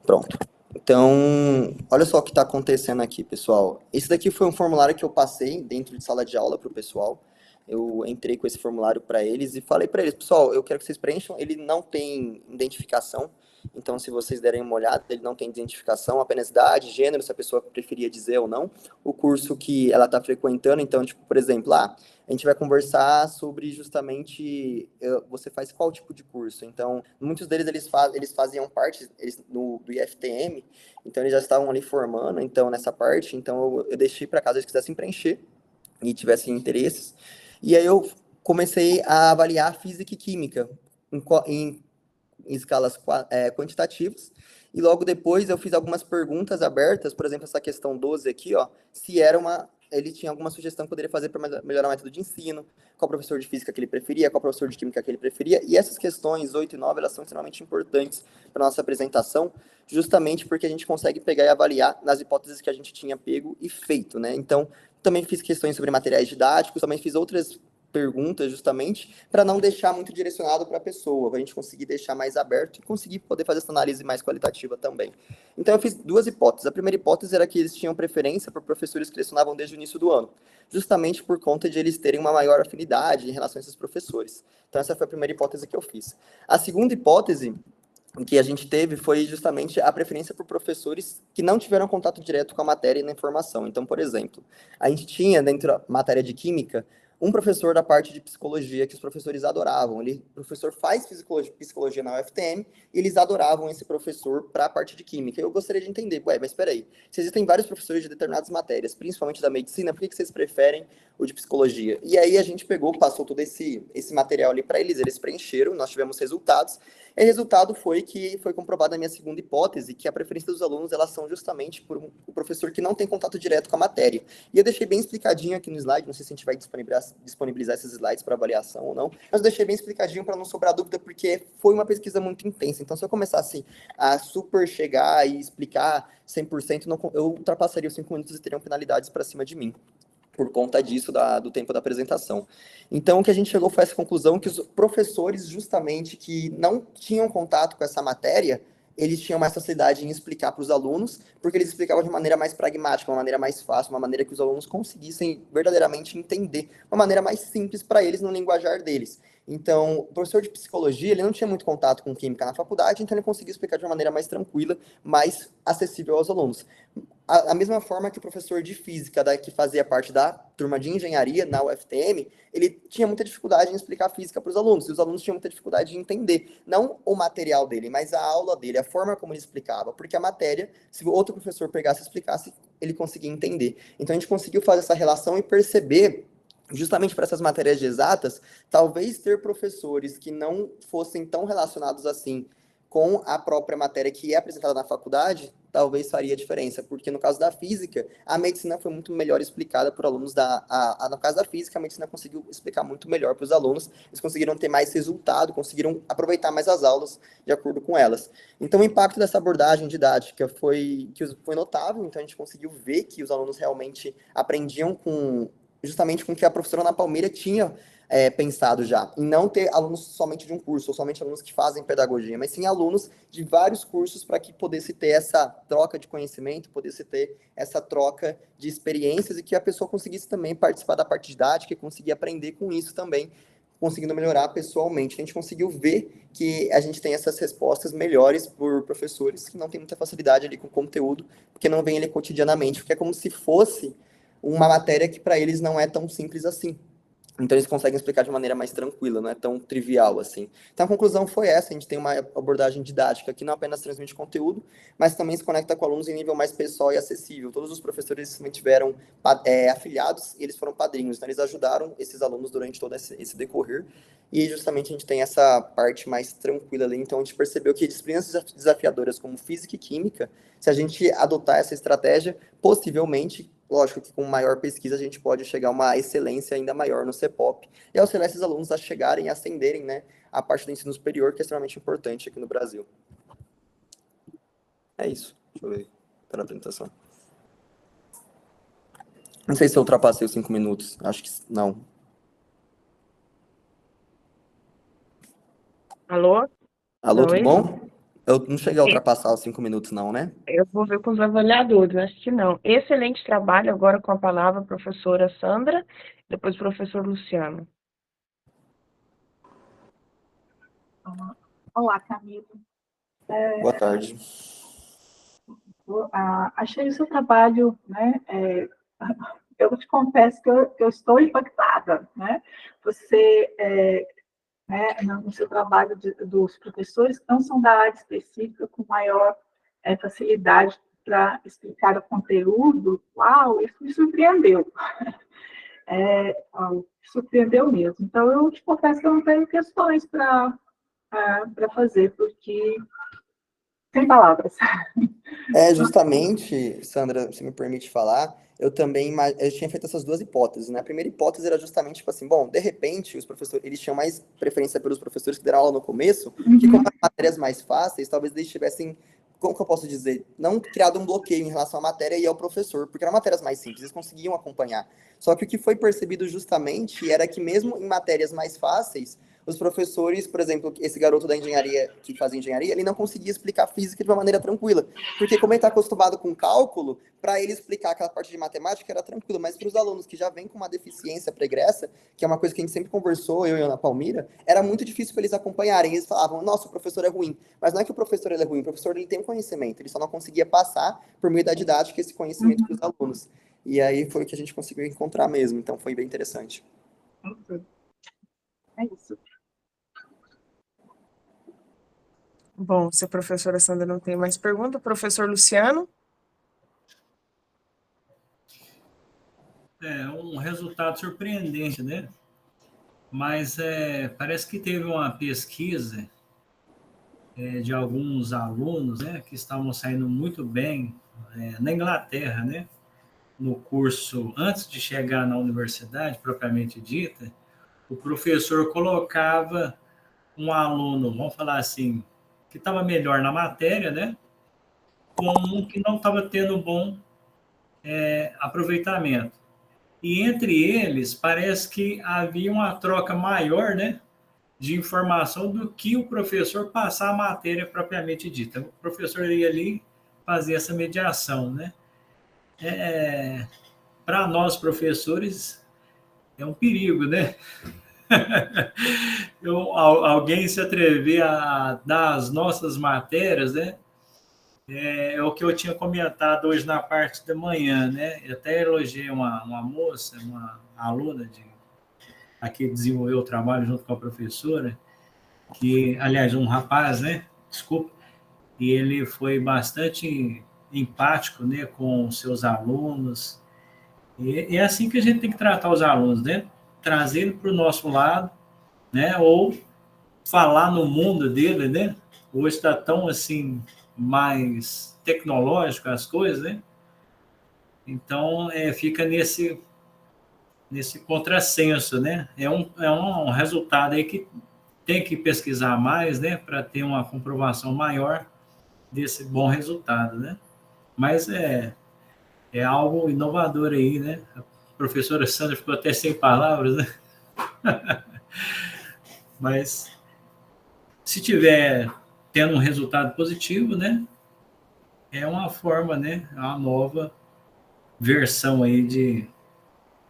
Pronto. Então, olha só o que está acontecendo aqui, pessoal. Esse daqui foi um formulário que eu passei dentro de sala de aula para o pessoal. Eu entrei com esse formulário para eles e falei para eles, pessoal, eu quero que vocês preencham. Ele não tem identificação, então se vocês derem uma olhada, ele não tem identificação, apenas idade, gênero, se a pessoa preferia dizer ou não, o curso que ela está frequentando. Então, tipo, por exemplo, a gente vai conversar sobre justamente, você faz qual tipo de curso. Então, muitos deles, eles faziam parte do IFTM, então eles já estavam ali formando, então, nessa parte. Então, eu deixei para caso eles quisessem preencher e tivessem interesses. E aí eu comecei a avaliar física e química em escalas quantitativas. E logo depois eu fiz algumas perguntas abertas, por exemplo, essa questão 12 aqui, ó, se ele tinha alguma sugestão que poderia fazer para melhorar o método de ensino, qual professor de física que ele preferia, qual professor de química que ele preferia. E essas questões 8 e 9, elas são extremamente importantes para a nossa apresentação, justamente porque a gente consegue pegar e avaliar nas hipóteses que a gente tinha pego e feito, né? Então, também fiz questões sobre materiais didáticos, também fiz outras perguntas justamente para não deixar muito direcionado para a pessoa, para a gente conseguir deixar mais aberto e conseguir poder fazer essa análise mais qualitativa também. Então eu fiz duas hipóteses. A primeira hipótese era que eles tinham preferência por professores que lecionavam desde o início do ano, justamente por conta de eles terem uma maior afinidade em relação a esses professores. Então essa foi a primeira hipótese que eu fiz. A segunda hipótese que a gente teve foi justamente a preferência por professores que não tiveram contato direto com a matéria e na informação. Então, por exemplo, a gente tinha dentro da matéria de química um professor da parte de psicologia que os professores adoravam. O professor faz psicologia na UFTM e eles adoravam esse professor para a parte de química. Eu gostaria de entender, mas espera aí, se existem vários professores de determinadas matérias, principalmente da medicina, por que vocês preferem o de psicologia? E aí a gente passou todo esse material ali para eles preencheram, nós tivemos resultados, E o resultado foi que foi comprovada a minha segunda hipótese, que a preferência dos alunos, elas são justamente por um professor que não tem contato direto com a matéria. E eu deixei bem explicadinho aqui no slide, não sei se a gente vai disponibilizar esses slides para avaliação ou não, mas eu deixei bem explicadinho para não sobrar dúvida, porque foi uma pesquisa muito intensa. Então, se eu começasse a super chegar e explicar 100%, eu ultrapassaria os 5 minutos e teriam penalidades para cima de mim, por conta disso, do tempo da apresentação. Então, o que a gente chegou foi essa conclusão, que os professores, justamente, que não tinham contato com essa matéria, eles tinham mais facilidade em explicar para os alunos, porque eles explicavam de maneira mais pragmática, uma maneira mais fácil, uma maneira que os alunos conseguissem verdadeiramente entender, uma maneira mais simples para eles no linguajar deles. Então, o professor de psicologia, ele não tinha muito contato com química na faculdade, então ele conseguia explicar de uma maneira mais tranquila, mais acessível aos alunos. A mesma forma que o professor de física, que fazia parte da turma de engenharia na UFTM, ele tinha muita dificuldade em explicar física para os alunos, e os alunos tinham muita dificuldade de entender, não o material dele, mas a aula dele, a forma como ele explicava, porque a matéria, se outro professor pegasse e explicasse, ele conseguia entender. Então, a gente conseguiu fazer essa relação e perceber, justamente para essas matérias de exatas, talvez ter professores que não fossem tão relacionados assim com a própria matéria que é apresentada na faculdade, talvez faria diferença, porque no caso da física, a medicina foi muito melhor explicada por alunos no caso da física, a medicina conseguiu explicar muito melhor para os alunos, eles conseguiram ter mais resultado, conseguiram aproveitar mais as aulas de acordo com elas. Então, o impacto dessa abordagem didática foi notável, então a gente conseguiu ver que os alunos realmente aprendiam justamente com o que a professora Ana Palmeira tinha pensado já, em não ter alunos somente de um curso, ou somente alunos que fazem pedagogia, mas sim alunos de vários cursos para que pudesse ter essa troca de conhecimento, pudesse ter essa troca de experiências e que a pessoa conseguisse também participar da parte didática e conseguir aprender com isso também, conseguindo melhorar pessoalmente. A gente conseguiu ver que a gente tem essas respostas melhores por professores que não têm muita facilidade ali com o conteúdo, porque não vem ele cotidianamente, porque é como se fosse uma matéria que para eles não é tão simples assim. Então, eles conseguem explicar de maneira mais tranquila, não é tão trivial assim. Então, a conclusão foi essa, a gente tem uma abordagem didática que não apenas transmite conteúdo, mas também se conecta com alunos em nível mais pessoal e acessível. Todos os professores se mantiveram afiliados e eles foram padrinhos, então eles ajudaram esses alunos durante todo esse decorrer, e justamente a gente tem essa parte mais tranquila ali. Então, a gente percebeu que disciplinas desafiadoras como física e química, se a gente adotar essa estratégia, possivelmente, lógico que com maior pesquisa a gente pode chegar a uma excelência ainda maior no CEPOP e auxiliar esses alunos a chegarem e ascenderem, né, a parte do ensino superior, que é extremamente importante aqui no Brasil. É isso. Deixa eu ver para a apresentação. Não sei se eu ultrapassei os 5 minutos. Acho que não. Alô? Alô, tudo Oi? bom? Eu não cheguei a ultrapassar os 5 minutos, não, né? Eu vou ver com os avaliadores, acho que não. Excelente trabalho, agora com a palavra a professora Sandra, depois o professor Luciano. Olá, Camilo. Boa tarde. Achei o seu trabalho, né? Eu te confesso que eu estou impactada, né? Você, né, no seu trabalho dos professores que não são da área específica, com maior facilidade para explicar o conteúdo, uau, isso me surpreendeu. Surpreendeu mesmo. Então, eu te confesso que eu não tenho questões para fazer, porque sem palavras. Justamente, Sandra, se me permite falar, eu tinha feito essas duas hipóteses, né? A primeira hipótese era justamente, tipo assim, bom, de repente, os professores, eles tinham mais preferência pelos professores que deram aula no começo, que como as matérias mais fáceis, talvez eles tivessem, como que eu posso dizer, não criado um bloqueio em relação à matéria e ao professor, porque eram matérias mais simples, eles conseguiam acompanhar. Só que o que foi percebido justamente era que mesmo em matérias mais fáceis, os professores, por exemplo, esse garoto da engenharia, que fazia engenharia, ele não conseguia explicar física de uma maneira tranquila, porque como ele está acostumado com cálculo, para ele explicar aquela parte de matemática era tranquilo, mas para os alunos que já vêm com uma deficiência pregressa, que é uma coisa que a gente sempre conversou, eu e a Ana Palmira, era muito difícil para eles acompanharem. Eles falavam, nossa, o professor é ruim. Mas não é que o professor ele é ruim, o professor ele tem um conhecimento, ele só não conseguia passar por meio da didática esse conhecimento para os alunos. E aí foi o que a gente conseguiu encontrar mesmo, então foi bem interessante. É isso. Bom, se a professora Sandra não tem mais pergunta, professor Luciano? Um resultado surpreendente, né? Mas parece que teve uma pesquisa de alguns alunos, né, que estavam saindo muito bem na Inglaterra, né, no curso, antes de chegar na universidade, propriamente dita, o professor colocava um aluno, vamos falar assim, que estava melhor na matéria, né, com um que não estava tendo bom aproveitamento. E entre eles, parece que havia uma troca maior, né, de informação do que o professor passar a matéria propriamente dita. O professor ia ali fazer essa mediação, né? Para nós, professores, é um perigo, né? Alguém se atrever a dar as nossas matérias, né? É o que eu tinha comentado hoje na parte da manhã, né? Eu até elogiei uma moça, uma aluna aqui que desenvolveu o trabalho junto com a professora, que, aliás, um rapaz, né? Desculpa, e ele foi bastante empático, né, com os seus alunos. E é assim que a gente tem que tratar os alunos, né? Trazê-lo para o nosso lado, né? Ou falar no mundo dele, né? Hoje está tão assim mais tecnológico as coisas, né? Então fica nesse contrassenso, né? É um resultado aí que tem que pesquisar mais, né? Para ter uma comprovação maior desse bom resultado, né? Mas é algo inovador aí, né? A professora Sandra ficou até sem palavras, né? Mas se tiver tendo um resultado positivo, né? É uma forma, né? É uma nova versão aí de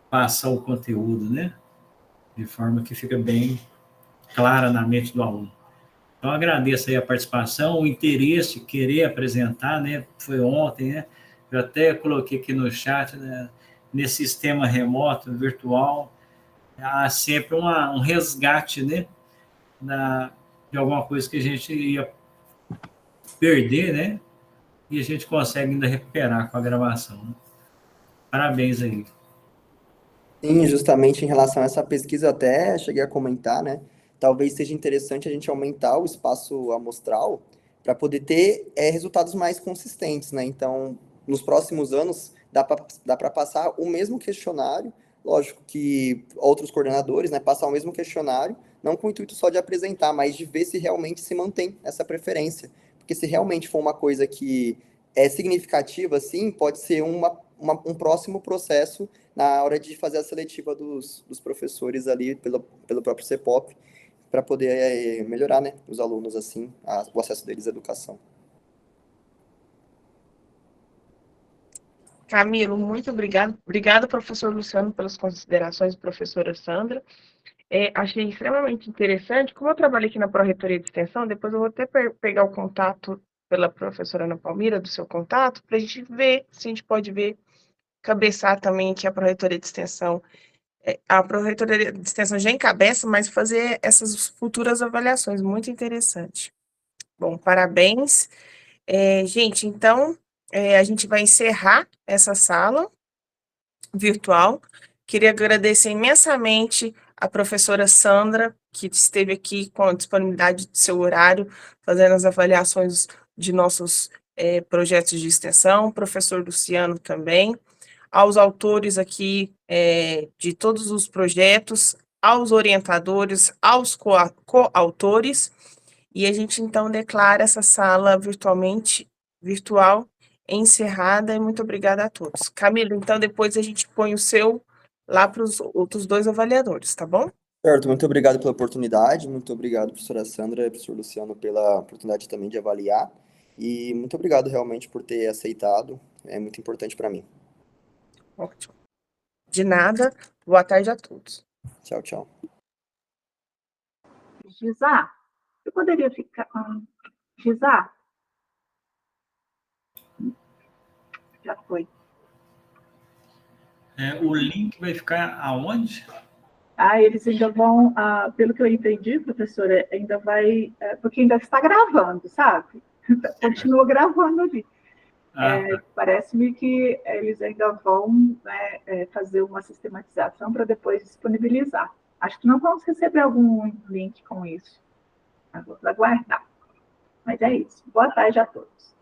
passar o conteúdo, né? De forma que fica bem clara na mente do aluno. Então, agradeço aí a participação, o interesse, querer apresentar, né? Foi ontem, né? Eu até coloquei aqui no chat, né? Nesse sistema remoto, virtual, há sempre um resgate, né? De alguma coisa que a gente ia perder, né? E a gente consegue ainda recuperar com a gravação, né? Parabéns aí. Sim, justamente em relação a essa pesquisa, eu até cheguei a comentar, né? Talvez seja interessante a gente aumentar o espaço amostral para poder ter resultados mais consistentes, né? Então, nos próximos anos, dá para passar o mesmo questionário, lógico que outros coordenadores, né, passar o mesmo questionário, não com o intuito só de apresentar, mas de ver se realmente se mantém essa preferência. Porque se realmente for uma coisa que é significativa, sim, pode ser um próximo processo na hora de fazer a seletiva dos professores ali pelo próprio CEPOP, para poder melhorar, né, os alunos, assim, o acesso deles à educação. Camilo, muito obrigado. Obrigada, professor Luciano, pelas considerações, professora Sandra. Achei extremamente interessante. Como eu trabalhei aqui na Pró-Reitoria de Extensão, depois eu vou até pegar o contato pela professora Ana Palmira, do seu contato, para a gente ver se a gente pode ver, cabeçar também que a Pró-Reitoria de Extensão, a Pró-Reitoria de Extensão já encabeça, mas fazer essas futuras avaliações, muito interessante. Bom, parabéns. Gente, então, a gente vai encerrar essa sala virtual. Queria agradecer imensamente a professora Sandra, que esteve aqui com a disponibilidade do seu horário, fazendo as avaliações de nossos projetos de extensão, professor Luciano também, aos autores aqui de todos os projetos, aos orientadores, aos coautores, e a gente então declara essa sala virtual encerrada, e muito obrigada a todos. Camilo, então depois a gente põe o seu lá para os outros dois avaliadores, tá bom? Certo, muito obrigado pela oportunidade, muito obrigado, professora Sandra e professor Luciano, pela oportunidade também de avaliar, e muito obrigado realmente por ter aceitado, é muito importante para mim. Ótimo. De nada, boa tarde a todos. Tchau, tchau. Gisá, eu poderia ficar... Gisá? Já foi. O link vai ficar aonde? Eles ainda vão, pelo que eu entendi, professora, ainda vai, porque ainda está gravando, sabe? Continua gravando ali. Parece-me que eles ainda vão fazer uma sistematização para depois disponibilizar. Acho que não vamos receber algum link com isso. Vamos aguardar. Mas é isso. Boa tarde a todos.